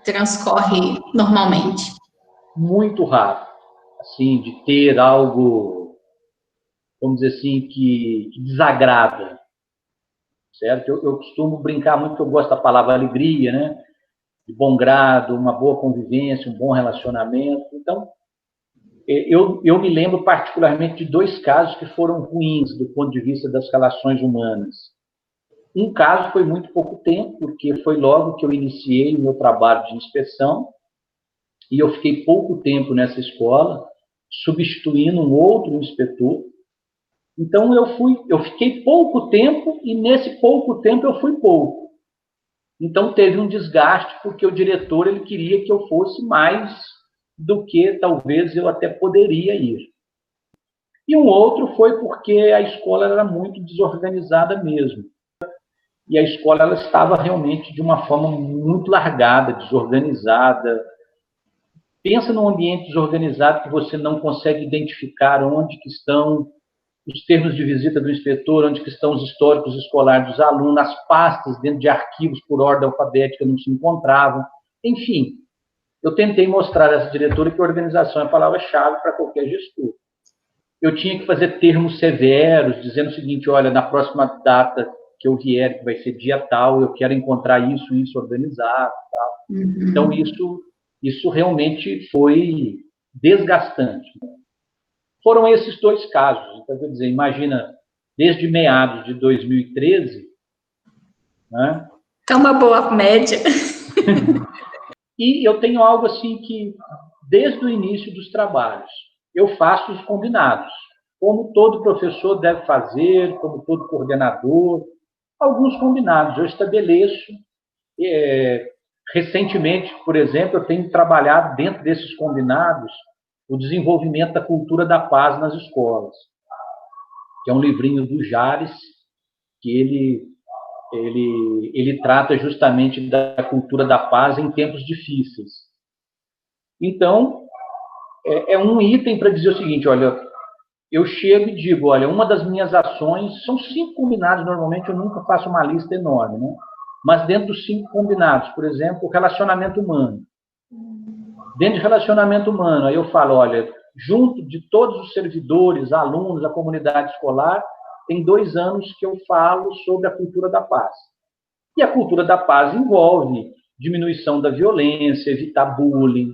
Transcorre normalmente? Muito raro, assim, de ter algo, vamos dizer assim, que desagrada, certo? Eu costumo brincar muito, que eu gosto da palavra alegria, né? De bom grado, uma boa convivência, um bom relacionamento. Então, eu me lembro particularmente de 2 casos que foram ruins do ponto de vista das relações humanas. Um caso foi muito pouco tempo, porque foi logo que eu iniciei o meu trabalho de inspeção, e eu fiquei pouco tempo nessa escola, substituindo um outro inspetor. Então, eu fiquei pouco tempo, e nesse pouco tempo eu fui pouco. Então, teve um desgaste, porque o diretor ele queria que eu fosse mais do que talvez eu até poderia ir. E um outro foi porque a escola era muito desorganizada mesmo. E a escola ela estava realmente de uma forma muito largada, desorganizada. Pensa num ambiente desorganizado que você não consegue identificar onde que estão os termos de visita do inspetor, onde que estão os históricos escolares dos alunos, as pastas dentro de arquivos por ordem alfabética não se encontravam. Enfim, eu tentei mostrar a essa diretora que a organização é a palavra-chave para qualquer gestor. Eu tinha que fazer termos severos, dizendo o seguinte: olha, na próxima data que eu vier, que vai ser dia tal, eu quero encontrar isso organizado. Tal. Uhum. Então, isso realmente foi desgastante. Foram esses 2 casos. Então, quer dizer, imagina, desde meados de 2013, né? É uma boa média. E eu tenho algo assim que, desde o início dos trabalhos, eu faço os combinados, como todo professor deve fazer, como todo coordenador, alguns combinados. Eu estabeleço, recentemente, por exemplo, eu tenho trabalhado dentro desses combinados o desenvolvimento da cultura da paz nas escolas, que é um livrinho do Jales, que ele trata justamente da cultura da paz em tempos difíceis. Então, é um item para dizer o seguinte: olha, eu chego e digo, olha, uma das minhas ações, são 5 combinados, normalmente eu nunca faço uma lista enorme, né? Mas dentro dos 5 combinados, por exemplo, relacionamento humano. Dentro de relacionamento humano, aí eu falo, olha, junto de todos os servidores, alunos, a comunidade escolar, tem 2 anos que eu falo sobre a cultura da paz. E a cultura da paz envolve diminuição da violência, evitar bullying,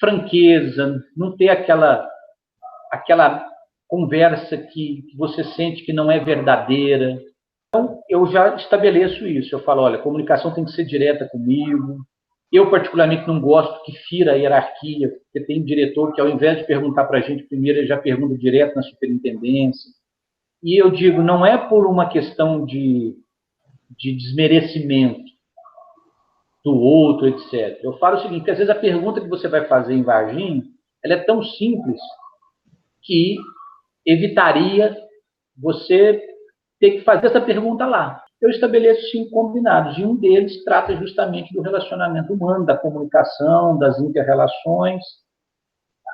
franqueza, não ter aquela conversa que você sente que não é verdadeira. Então, eu já estabeleço isso. Eu falo, olha, a comunicação tem que ser direta comigo. Eu, particularmente, não gosto que fira a hierarquia, porque tem diretor que, ao invés de perguntar para a gente primeiro, ele já pergunta direto na superintendência. E eu digo, não é por uma questão de desmerecimento do outro, etc. Eu falo o seguinte, que às vezes a pergunta que você vai fazer em Varginha, ela é tão simples que evitaria você ter que fazer essa pergunta lá. Eu estabeleço 5 combinados, e um deles trata justamente do relacionamento humano, da comunicação, das inter-relações,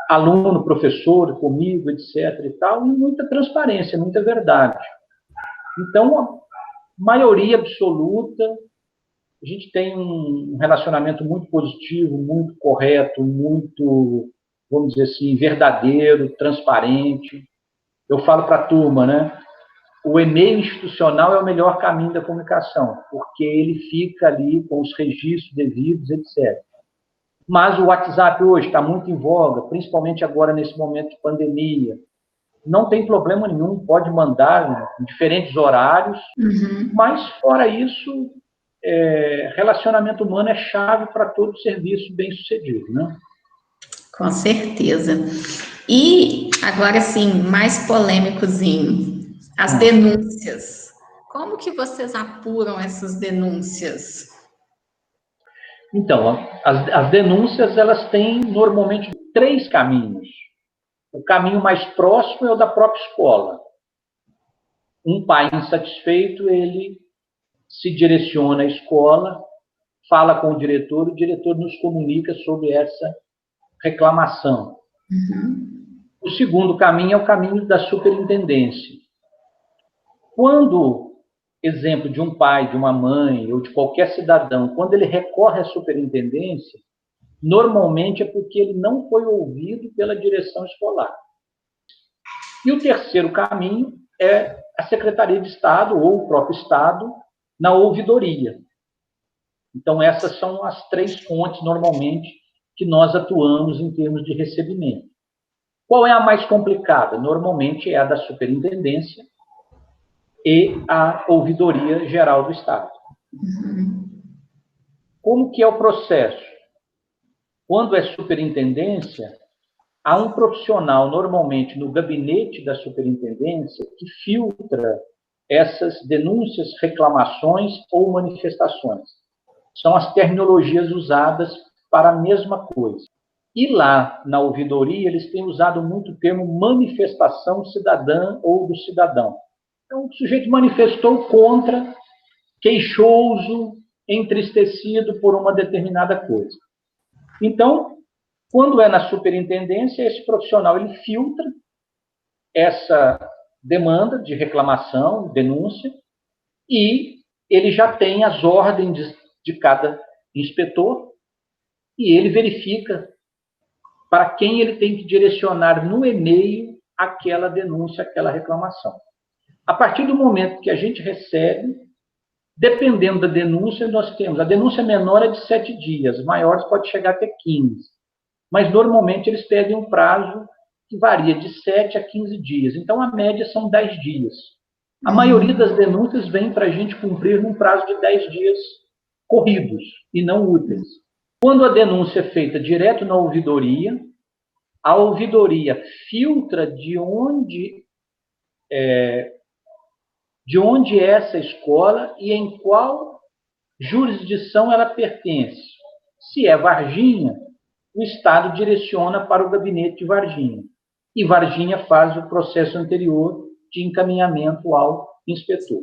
aluno, professor, comigo, etc. e tal, e muita transparência, muita verdade. Então, a maioria absoluta, a gente tem um relacionamento muito positivo, muito correto, muito, vamos dizer assim, verdadeiro, transparente. Eu falo para a turma, né? o e-mail institucional é o melhor caminho da comunicação, porque ele fica ali com os registros devidos, etc. Mas o WhatsApp hoje está muito em voga, principalmente agora nesse momento de pandemia. Não tem problema nenhum, pode mandar em diferentes horários, mas fora isso, relacionamento humano é chave para todo serviço bem-sucedido, né? Com certeza. E agora sim, mais polêmicozinho, as denúncias. Como que vocês apuram essas denúncias? Então, as denúncias, elas têm normalmente 3 caminhos. O caminho mais próximo é o da própria escola. Um pai insatisfeito, ele se direciona à escola, fala com o diretor nos comunica sobre essa reclamação. O segundo caminho é o caminho da superintendência. Quando, exemplo de um pai, de uma mãe ou de qualquer cidadão, quando ele recorre à superintendência, normalmente é porque ele não foi ouvido pela direção escolar. E o terceiro caminho é a Secretaria de Estado ou o próprio Estado na ouvidoria. Então, essas são as 3 fontes, normalmente, que nós atuamos em termos de recebimento. Qual é a mais complicada? Normalmente é a da superintendência e a ouvidoria geral do Estado. Como que é o processo? Quando é superintendência, há um profissional, normalmente no gabinete da superintendência, que filtra essas denúncias, reclamações ou manifestações. São as terminologias usadas para a mesma coisa. E lá, na ouvidoria, eles têm usado muito o termo manifestação cidadã ou do cidadão. Então, o sujeito manifestou contra, queixoso, entristecido por uma determinada coisa. Então, quando é na superintendência, esse profissional ele filtra essa demanda de reclamação, denúncia, e ele já tem as ordens de cada inspetor e ele verifica para quem ele tem que direcionar no e-mail aquela denúncia, aquela reclamação. A partir do momento que a gente recebe, dependendo da denúncia, nós temos, a denúncia menor é de 7 dias, maiores pode chegar até 15. Mas, normalmente, eles pedem um prazo que varia de 7 a 15 dias. Então, a média são 10 dias. A maioria das denúncias vem para a gente cumprir num prazo de 10 dias corridos e não úteis. Quando a denúncia é feita direto na ouvidoria, a ouvidoria filtra de onde é essa escola e em qual jurisdição ela pertence. Se é Varginha, o Estado direciona para o gabinete de Varginha. E Varginha faz o processo anterior de encaminhamento ao inspetor.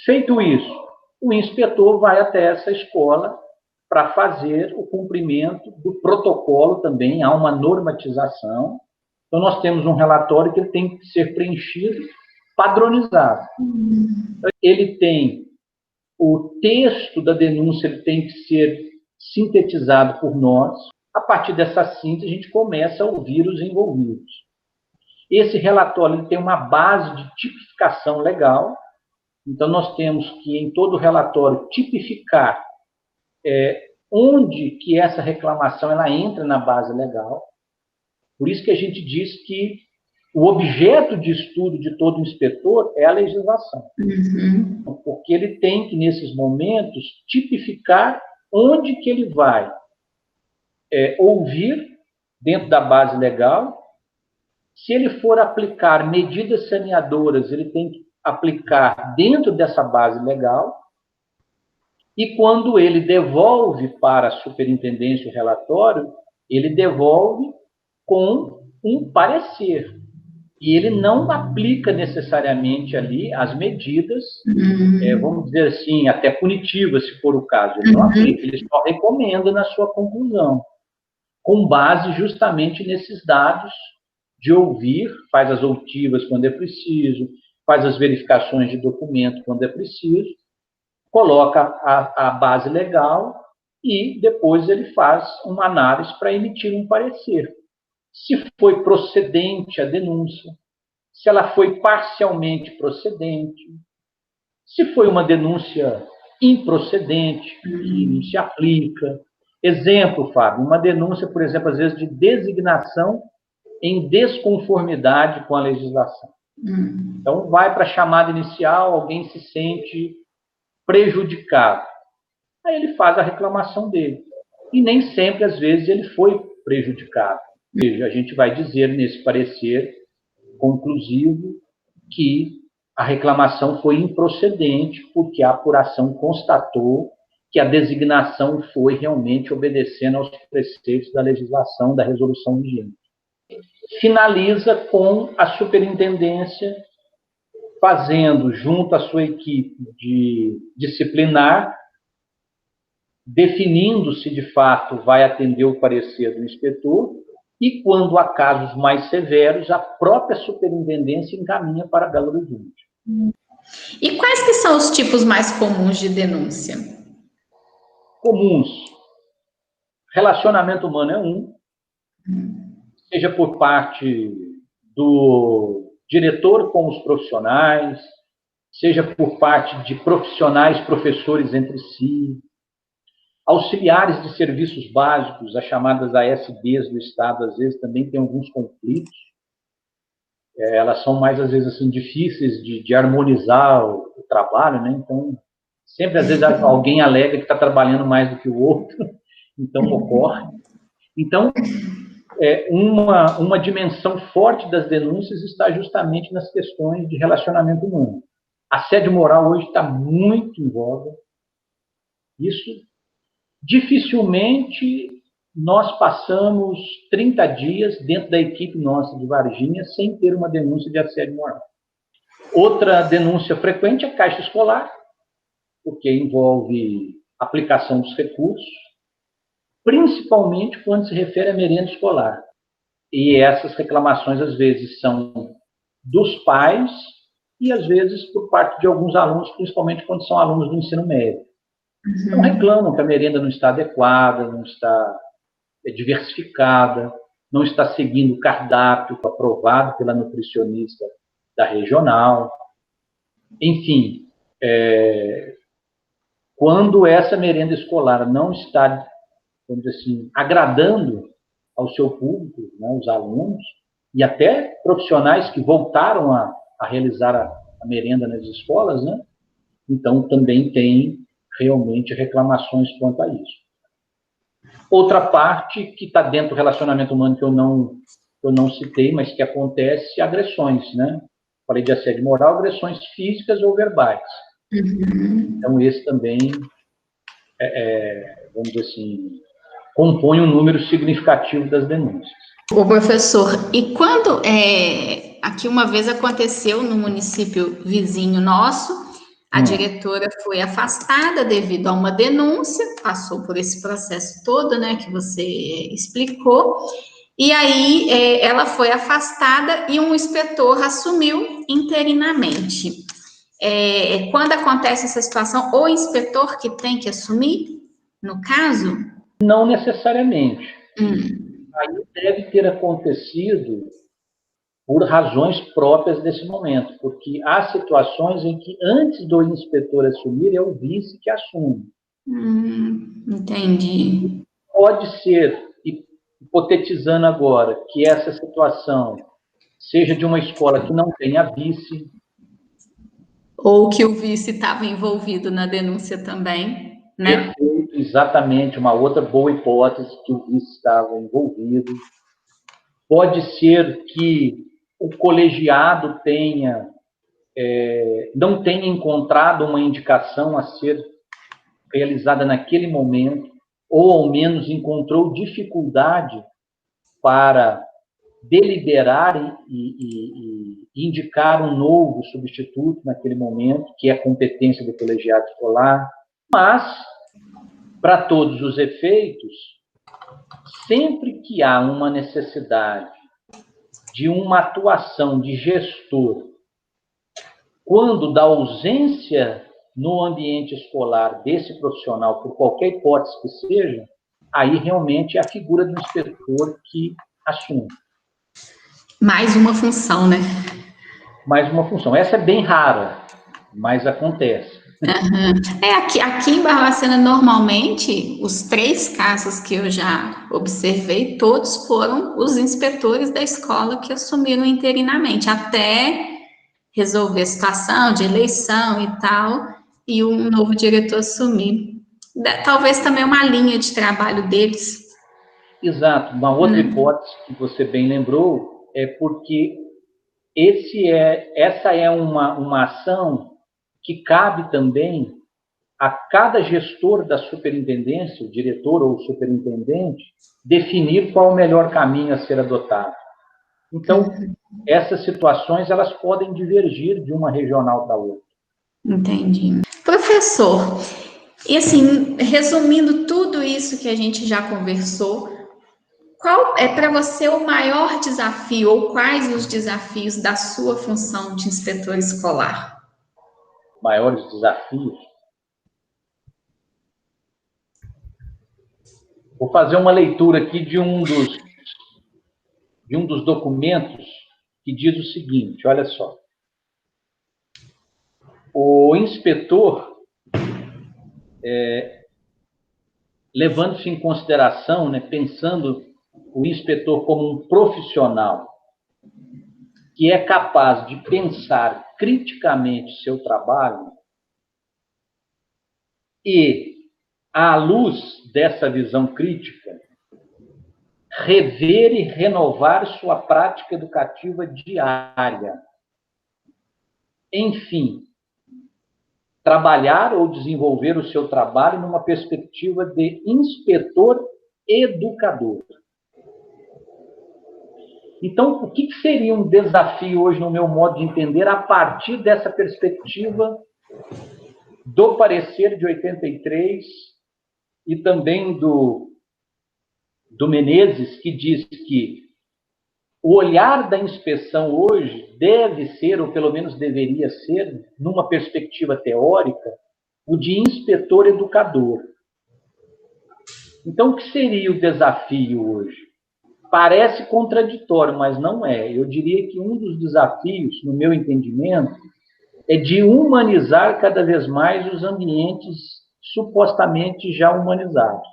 Feito isso, o inspetor vai até essa escola para fazer o cumprimento do protocolo também, há uma normatização. Então, nós temos um relatório que ele tem que ser preenchido, padronizado. Ele tem o texto da denúncia, ele tem que ser sintetizado por nós. A partir dessa síntese, a gente começa a ouvir os envolvidos. Esse relatório ele tem uma base de tipificação legal. Então, nós temos que, em todo o relatório, tipificar onde que essa reclamação ela entra na base legal. Por isso que a gente diz que o objeto de estudo de todo inspetor é a legislação. Porque ele tem que, nesses momentos, tipificar onde que ele vai ouvir dentro da base legal. Se ele for aplicar medidas saneadoras, ele tem que aplicar dentro dessa base legal. E quando ele devolve para a superintendência o relatório, ele devolve com um parecer. E ele não aplica necessariamente ali as medidas, vamos dizer assim, até punitivas, se for o caso. Ele não aplica, ele só recomenda na sua conclusão, com base justamente nesses dados de ouvir, faz as outivas quando é preciso, faz as verificações de documento quando é preciso, coloca a base legal e depois ele faz uma análise para emitir um parecer. Se foi procedente a denúncia, se ela foi parcialmente procedente, se foi uma denúncia improcedente, que não se aplica. Exemplo, Fábio, uma denúncia, por exemplo, às vezes de designação em desconformidade com a legislação. Então, vai para a chamada inicial, alguém se sente prejudicado. Aí ele faz a reclamação dele. E nem sempre, às vezes, ele foi prejudicado. Ou seja, a gente vai dizer nesse parecer conclusivo que a reclamação foi improcedente, porque a apuração constatou que a designação foi realmente obedecendo aos preceitos da legislação, da resolução vigente. Finaliza com a superintendência fazendo, junto à sua equipe de disciplinar, definindo se de fato vai atender o parecer do inspetor, e quando há casos mais severos, a própria superintendência encaminha para Belo Horizonte. E quais que são os tipos mais comuns de denúncia? Comuns. Relacionamento humano é um, seja por parte do diretor com os profissionais, seja por parte de profissionais, professores entre si, auxiliares de serviços básicos, as chamadas ASBs do Estado, às vezes também tem alguns conflitos. Elas são mais, às vezes, assim, difíceis de harmonizar o trabalho, né? Então, sempre, às vezes, alguém alega que está trabalhando mais do que o outro, então ocorre. Então, uma dimensão forte das denúncias está justamente nas questões de relacionamento humano. Assédio moral hoje está muito em voga. Isso, dificilmente, nós passamos 30 dias dentro da equipe nossa de Varginha sem ter uma denúncia de assédio moral. Outra denúncia frequente é a caixa escolar, porque envolve aplicação dos recursos, principalmente quando se refere à merenda escolar. E essas reclamações, às vezes, são dos pais e, às vezes, por parte de alguns alunos, principalmente quando são alunos do ensino médio. Então, reclamam que a merenda não está adequada, não está diversificada, não está seguindo o cardápio aprovado pela nutricionista da regional. Enfim, quando essa merenda escolar não está, vamos dizer assim, agradando ao seu público, né, os alunos, e até profissionais que voltaram a realizar a merenda nas escolas, né, então também tem realmente reclamações quanto a isso. Outra parte que está dentro do relacionamento humano que eu não citei, mas que acontece, agressões, né? Falei de assédio moral, agressões físicas ou verbais. Então, esse também, vamos dizer assim, compõe um número significativo das denúncias. Ô, professor, e quando, aqui uma vez aconteceu no município vizinho nosso, a diretora foi afastada devido a uma denúncia, passou por esse processo todo, né, que você explicou, e aí ela foi afastada e um inspetor assumiu interinamente. Quando acontece essa situação, o inspetor que tem que assumir, no caso? Não necessariamente. Aí deve ter acontecido por razões próprias desse momento, porque há situações em que, antes do inspetor assumir, é o vice que assume. Entendi. Pode ser, hipotetizando agora, que essa situação seja de uma escola que não tenha vice. Ou que o vice estava envolvido na denúncia também, né? Perfeito, exatamente, uma outra boa hipótese, que o vice estava envolvido. Pode ser que o colegiado não tenha encontrado uma indicação a ser realizada naquele momento, ou ao menos encontrou dificuldade para deliberar e indicar um novo substituto naquele momento, que é a competência do colegiado escolar. Mas, para todos os efeitos, sempre que há uma necessidade de uma atuação de gestor, quando da ausência no ambiente escolar desse profissional, por qualquer hipótese que seja, aí realmente é a figura do inspetor que assume. Mais uma função, né? mais uma função. Essa é bem rara, mas acontece. Aqui em Barbacena, normalmente, os 3 casos que eu já observei, todos foram os inspetores da escola que assumiram interinamente, até resolver a situação de eleição e tal, e um novo diretor assumir. Talvez também uma linha de trabalho deles. Exato. Uma outra hipótese que você bem lembrou é porque essa é uma ação que cabe também a cada gestor da superintendência, o diretor ou o superintendente, definir qual o melhor caminho a ser adotado. Então, essas situações, elas podem divergir de uma regional para outra. Entendi. Professor, e assim, resumindo tudo isso que a gente já conversou, qual é para você o maior desafio, ou quais os desafios da sua função de inspetor escolar? Maiores desafios? Vou fazer uma leitura aqui de um dos documentos que diz o seguinte, olha só. O inspetor, levando-se em consideração, né, pensando o inspetor como um profissional que é capaz de pensar criticamente seu trabalho e, à luz dessa visão crítica, rever e renovar sua prática educativa diária. Enfim, trabalhar ou desenvolver o seu trabalho numa perspectiva de inspetor educador. Então, o que seria um desafio hoje, no meu modo de entender, a partir dessa perspectiva do parecer de 83 e também do Menezes, que diz que o olhar da inspeção hoje deve ser, ou pelo menos deveria ser, numa perspectiva teórica, o de inspetor educador. Então, o que seria o desafio hoje? Parece contraditório, mas não é. Eu diria que um dos desafios, no meu entendimento, é de humanizar cada vez mais os ambientes supostamente já humanizados.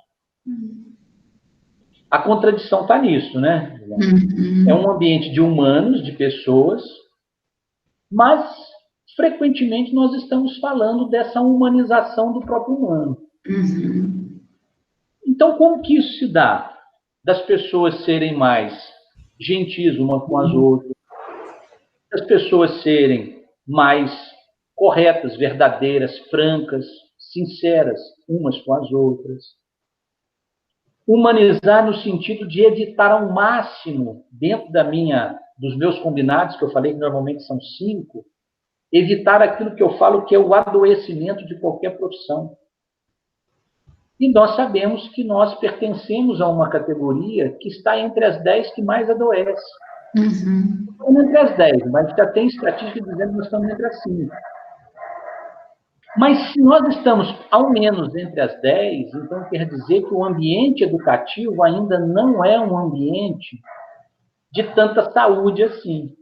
A contradição está nisso, né? É um ambiente de humanos, de pessoas, mas frequentemente nós estamos falando dessa humanização do próprio humano. Então, como que isso se dá? Das pessoas serem mais gentis umas com as outras, das pessoas serem mais corretas, verdadeiras, francas, sinceras umas com as outras. Humanizar no sentido de evitar ao máximo, dentro dos meus combinados, que eu falei que normalmente são 5, evitar aquilo que eu falo que é o adoecimento de qualquer profissão. E nós sabemos que nós pertencemos a uma categoria que está entre as 10 que mais adoece. Não entre as 10, mas já tem estatística dizendo que nós estamos entre as 5. Mas se nós estamos, ao menos, entre as 10, então quer dizer que o ambiente educativo ainda não é um ambiente de tanta saúde assim.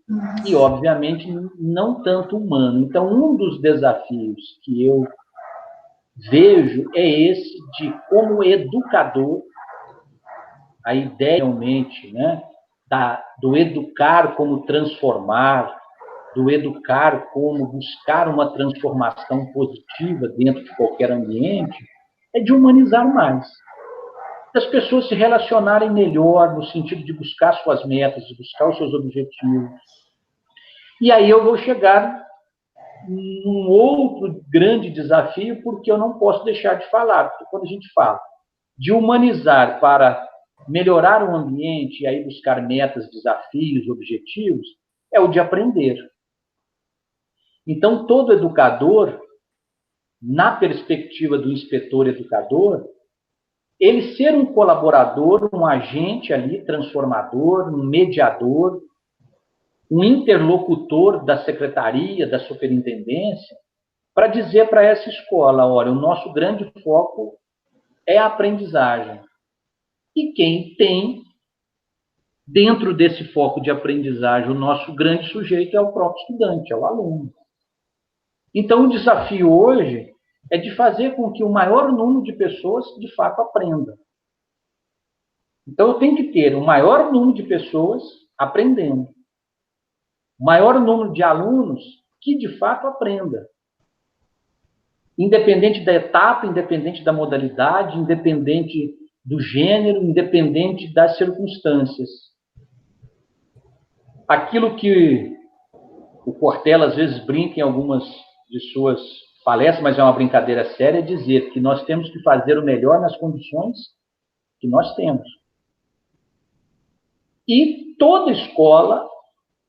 E, obviamente, não tanto humano. Então, um dos desafios que eu vejo é esse de, como educador, a ideia realmente, né, do educar como transformar, do educar como buscar uma transformação positiva dentro de qualquer ambiente, é de humanizar mais. Das pessoas se relacionarem melhor no sentido de buscar suas metas, de buscar os seus objetivos. E aí eu vou chegar num outro grande desafio, porque eu não posso deixar de falar, porque quando a gente fala de humanizar para melhorar o ambiente e aí buscar metas, desafios, objetivos, é o de aprender. Então, todo educador, na perspectiva do inspetor educador, ele ser um colaborador, um agente ali, transformador, um mediador, um interlocutor da secretaria, da superintendência, para dizer para essa escola, olha, o nosso grande foco é a aprendizagem. E quem tem Dentro desse foco de aprendizagem, o nosso grande sujeito é o próprio estudante, é o aluno. Então, o desafio hoje é de fazer com que o maior número de pessoas, de fato, aprenda. Então, eu tenho que ter o maior número de pessoas aprendendo. O maior número de alunos que, de fato, aprenda. Independente da etapa, independente da modalidade, independente do gênero, independente das circunstâncias. Aquilo que o Cortella, às vezes, brinca em algumas de suas palestras, mas é uma brincadeira séria, é dizer que nós temos que fazer o melhor nas condições que nós temos. E toda escola,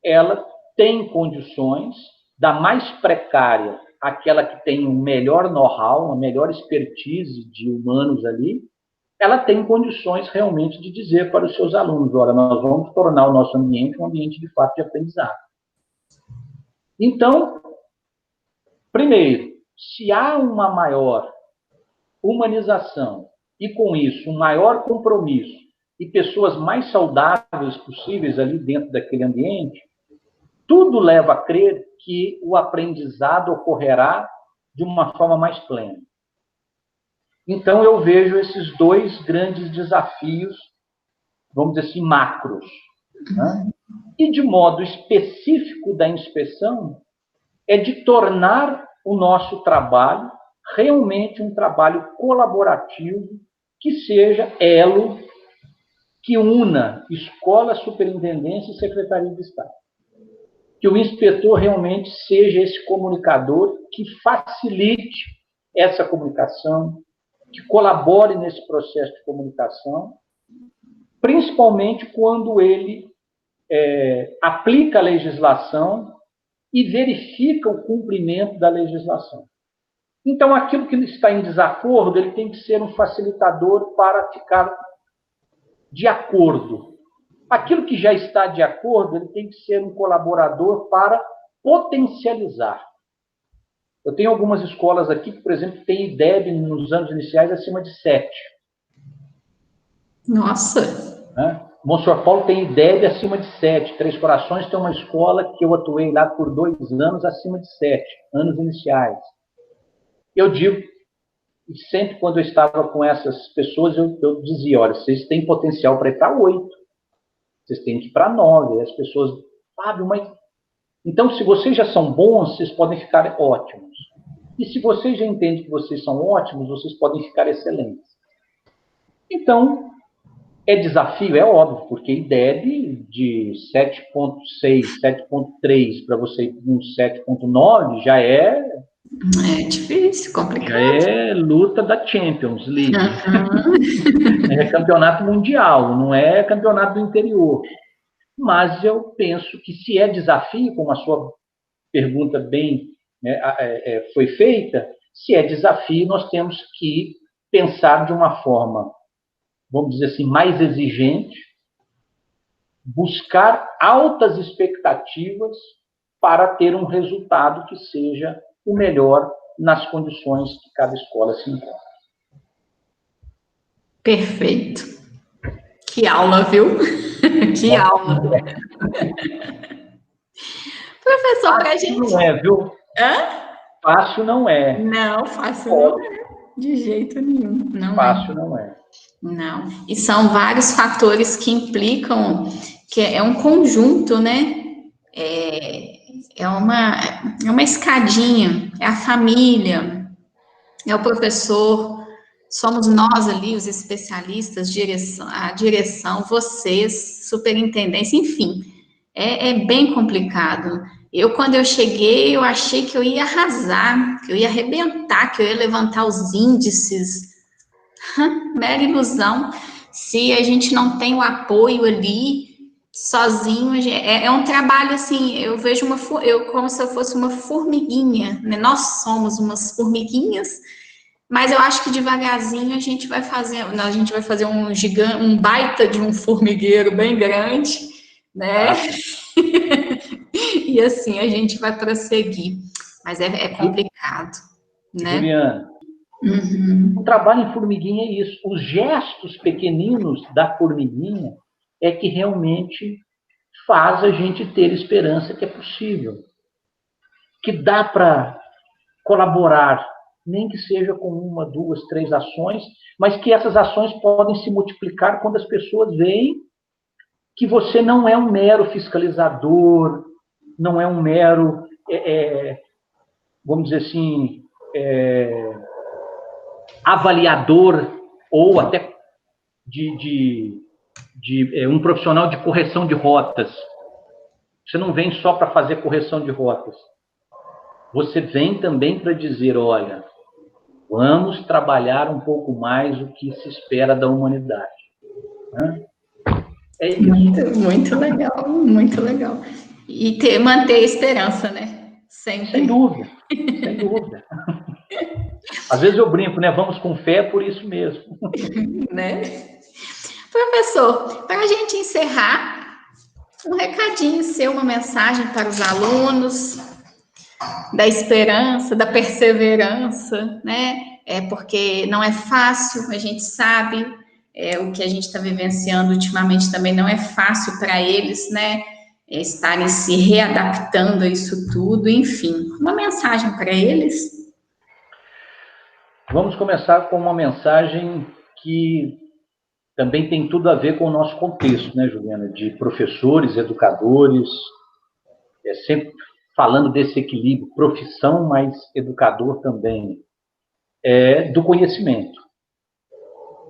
ela tem condições, da mais precária, aquela que tem um melhor know-how, uma melhor expertise de humanos ali, ela tem condições realmente de dizer para os seus alunos, olha, nós vamos tornar o nosso ambiente um ambiente de fato de aprendizado. Então, primeiro, se há uma maior humanização e, com isso, um maior compromisso e pessoas mais saudáveis possíveis ali dentro daquele ambiente, tudo leva a crer que o aprendizado ocorrerá de uma forma mais plena. Então, eu vejo esses dois grandes desafios, vamos dizer assim, macros. Né? E, de modo específico da inspeção, é de tornar o nosso trabalho realmente um trabalho colaborativo, que seja elo que una escola, superintendência e secretaria de Estado. Que o inspetor realmente seja esse comunicador que facilite essa comunicação, que colabore nesse processo de comunicação, principalmente quando ele aplica a legislação e verifica o cumprimento da legislação. Então, aquilo que está em desacordo, ele tem que ser um facilitador para ficar de acordo. Aquilo que já está de acordo, ele tem que ser um colaborador para potencializar. Eu tenho algumas escolas aqui que, por exemplo, têm IDEB nos anos iniciais acima de 7. Nossa! Monsenhor Paulo tem IDEB acima de 7. Três Corações tem uma escola que eu atuei lá por 2 anos acima de 7, anos iniciais. Eu digo, e sempre quando eu estava com essas pessoas, eu dizia, olha, vocês têm potencial para ir para 8. Vocês têm que ir para 9. E as pessoas, Fábio, mas... Então, se vocês já são bons, vocês podem ficar ótimos. E se vocês já entendem que vocês são ótimos, vocês podem ficar excelentes. Então, é desafio, é óbvio, porque IDEB de 7.6, 7.3 para você ir um 7.9 já é... É difícil, complicado. Já é luta da Champions League. É campeonato mundial, não é campeonato do interior. Mas eu penso que se é desafio, como a sua pergunta bem foi feita, se é desafio, nós temos que pensar de uma forma, vamos dizer assim, mais exigente, buscar altas expectativas para ter um resultado que seja o melhor nas condições que cada escola se encontra. Perfeito. Que aula, viu? Que aula. Professor, para a gente... Não é, viu? Hã? Fácil não é. Não, fácil não é. De jeito nenhum. Não fácil não é. Não. E são vários fatores que implicam, que é um conjunto, né? É uma escadinha, é a família, é o professor, somos nós ali, os especialistas, a direção, vocês, superintendência, enfim, é bem complicado. Quando eu cheguei, eu achei que eu ia arrasar, que eu ia arrebentar, que eu ia levantar os índices. Mera ilusão. Se a gente não tem o apoio ali, sozinho, é um trabalho assim, eu vejo como se eu fosse uma formiguinha, né? Nós somos umas formiguinhas, mas eu acho que devagarzinho a gente vai fazer um baita de um formigueiro bem grande, né? E assim a gente vai prosseguir, mas é complicado, né? Juliana, o trabalho em formiguinha é isso. Os gestos pequeninos da formiguinha é que realmente faz a gente ter esperança que é possível, que dá para colaborar, nem que seja com 1, 2, 3 ações, mas que essas ações podem se multiplicar quando as pessoas veem que você não é um mero fiscalizador, não é um mero, vamos dizer assim, avaliador ou até um profissional de correção de rotas. Você não vem só para fazer correção de rotas. Você vem também para dizer, olha, vamos trabalhar um pouco mais o que se espera da humanidade. Né? É isso. Muito legal, muito legal. E manter a esperança, né? Sempre. Sem dúvida, sem dúvida. Às vezes eu brinco, né? Vamos com fé por isso mesmo. Né? Professor, para a gente encerrar, um recadinho seu, uma mensagem para os alunos, da esperança, da perseverança, né? Porque não é fácil, a gente sabe, o que a gente está vivenciando ultimamente também não é fácil para eles, né? Estarem se readaptando a isso tudo, enfim, uma mensagem para eles. Vamos começar com uma mensagem que também tem tudo a ver com o nosso contexto, né, Juliana? De professores, educadores, sempre falando desse equilíbrio, profissão, mas educador também, do conhecimento.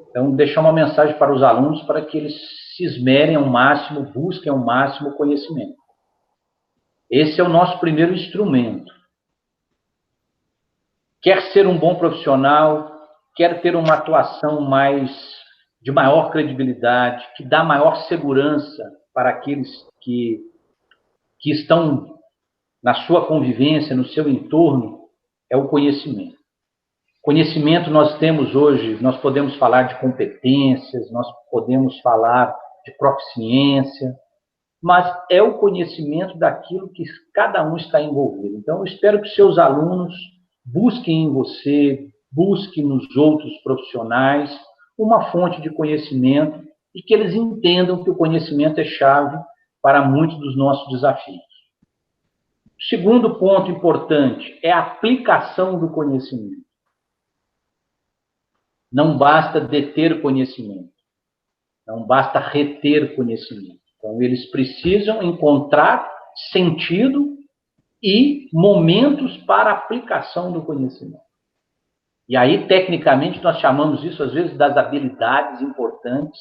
Então, deixar uma mensagem para os alunos para que eles se esmerem ao máximo, busquem ao máximo o conhecimento. Esse é o nosso primeiro instrumento. Quer ser um bom profissional, quer ter uma atuação de maior credibilidade, que dá maior segurança para aqueles que estão na sua convivência, no seu entorno, é o conhecimento. Conhecimento nós temos hoje, nós podemos falar de competências, nós podemos falar de proficiência, mas é o conhecimento daquilo que cada um está envolvido. Então, eu espero que seus alunos busquem em você, busquem nos outros profissionais uma fonte de conhecimento e que eles entendam que o conhecimento é chave para muitos dos nossos desafios. O segundo ponto importante é a aplicação do conhecimento. Não basta deter conhecimento, não basta reter conhecimento. Então, eles precisam encontrar sentido e momentos para a aplicação do conhecimento. E aí, tecnicamente, nós chamamos isso, às vezes, das habilidades importantes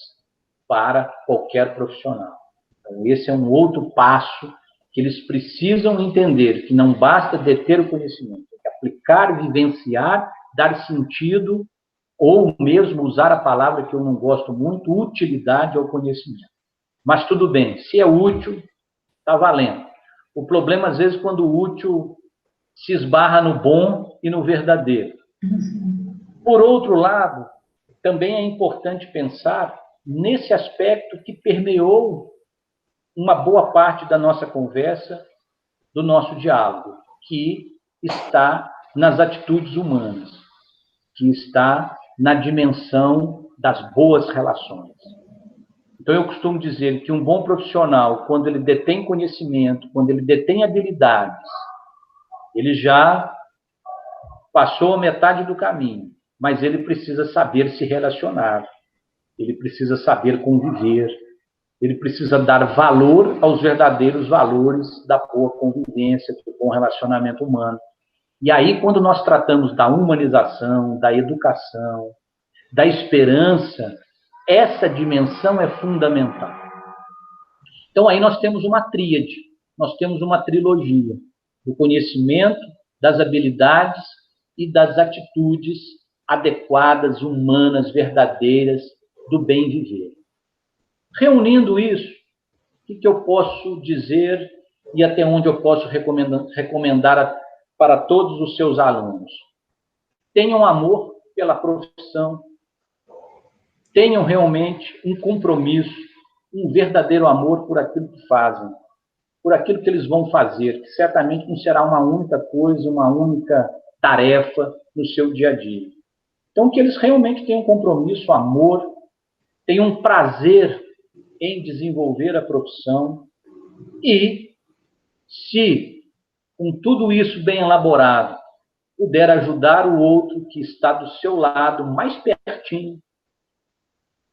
para qualquer profissional. Então, esse é um outro passo que eles precisam entender, que não basta deter o conhecimento, é aplicar, vivenciar, dar sentido, ou mesmo usar a palavra que eu não gosto muito, utilidade ao conhecimento. Mas tudo bem, se é útil, está valendo. O problema, às vezes, quando o útil se esbarra no bom e no verdadeiro. Por outro lado, também é importante pensar nesse aspecto que permeou uma boa parte da nossa conversa, do nosso diálogo, que está nas atitudes humanas, que está na dimensão das boas relações. Então, eu costumo dizer que um bom profissional, quando ele detém conhecimento, quando ele detém habilidades, ele já passou a metade do caminho, mas ele precisa saber se relacionar, ele precisa saber conviver, ele precisa dar valor aos verdadeiros valores da boa convivência, do bom relacionamento humano. E aí, quando nós tratamos da humanização, da educação, da esperança, essa dimensão é fundamental. Então, aí nós temos uma tríade, nós temos uma trilogia do conhecimento, das habilidades e das atitudes adequadas, humanas, verdadeiras, do bem viver. Reunindo isso, o que eu posso dizer e até onde eu posso recomendar para todos os seus alunos? Tenham amor pela profissão, tenham realmente um compromisso, um verdadeiro amor por aquilo que fazem, por aquilo que eles vão fazer, que certamente não será uma única coisa, uma única tarefa no seu dia a dia. Então, que eles realmente tenham compromisso, amor, tenham prazer em desenvolver a profissão e, se com tudo isso bem elaborado, puder ajudar o outro que está do seu lado, mais pertinho,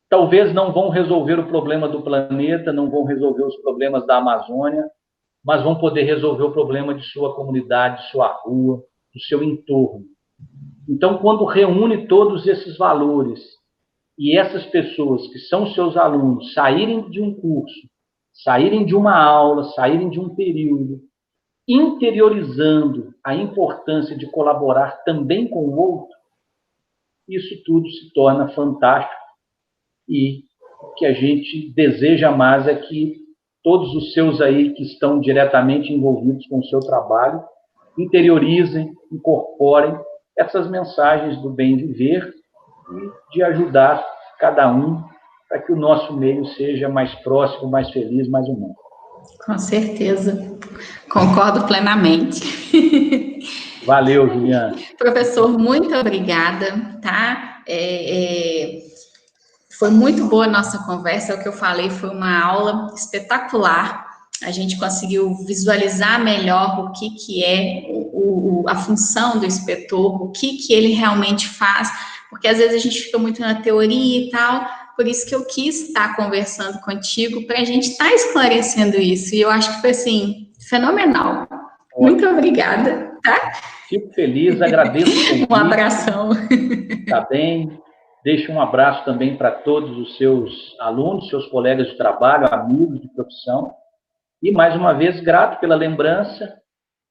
talvez não vão resolver o problema do planeta, não vão resolver os problemas da Amazônia, mas vão poder resolver o problema de sua comunidade, de sua rua, do seu entorno. Então, quando reúne todos esses valores e essas pessoas que são seus alunos saírem de um curso, saírem de uma aula, saírem de um período, interiorizando a importância de colaborar também com o outro, isso tudo se torna fantástico e o que a gente deseja mais é que todos os seus aí que estão diretamente envolvidos com o seu trabalho interiorizem, incorporem essas mensagens do bem viver e de ajudar cada um para que o nosso meio seja mais próximo, mais feliz, mais humano. Com certeza, concordo plenamente. Valeu, Juliana. Professor, muito obrigada, tá? Foi muito boa a nossa conversa, é o que eu falei, foi uma aula espetacular. A gente conseguiu visualizar melhor o que é a função do inspetor, o que ele realmente faz, porque às vezes a gente fica muito na teoria e tal, por isso que eu quis estar conversando contigo, para a gente estar esclarecendo isso, e eu acho que foi, assim, fenomenal. Muito obrigada, tá? Fico feliz, agradeço o convite. Um abração. Tá bem. Deixo um abraço também para todos os seus alunos, seus colegas de trabalho, amigos de profissão. E, mais uma vez, grato pela lembrança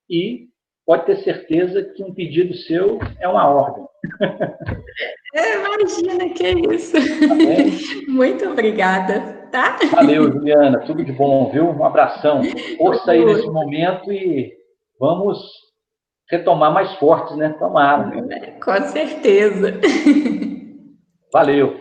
e pode ter certeza que um pedido seu é uma ordem. Imagina, que é isso. Tá bem? Muito obrigada, tá? Valeu, Juliana. Tudo de bom, viu? Um abração. Força aí nesse momento e vamos retomar mais fortes, né? Tomara. Com certeza. Valeu.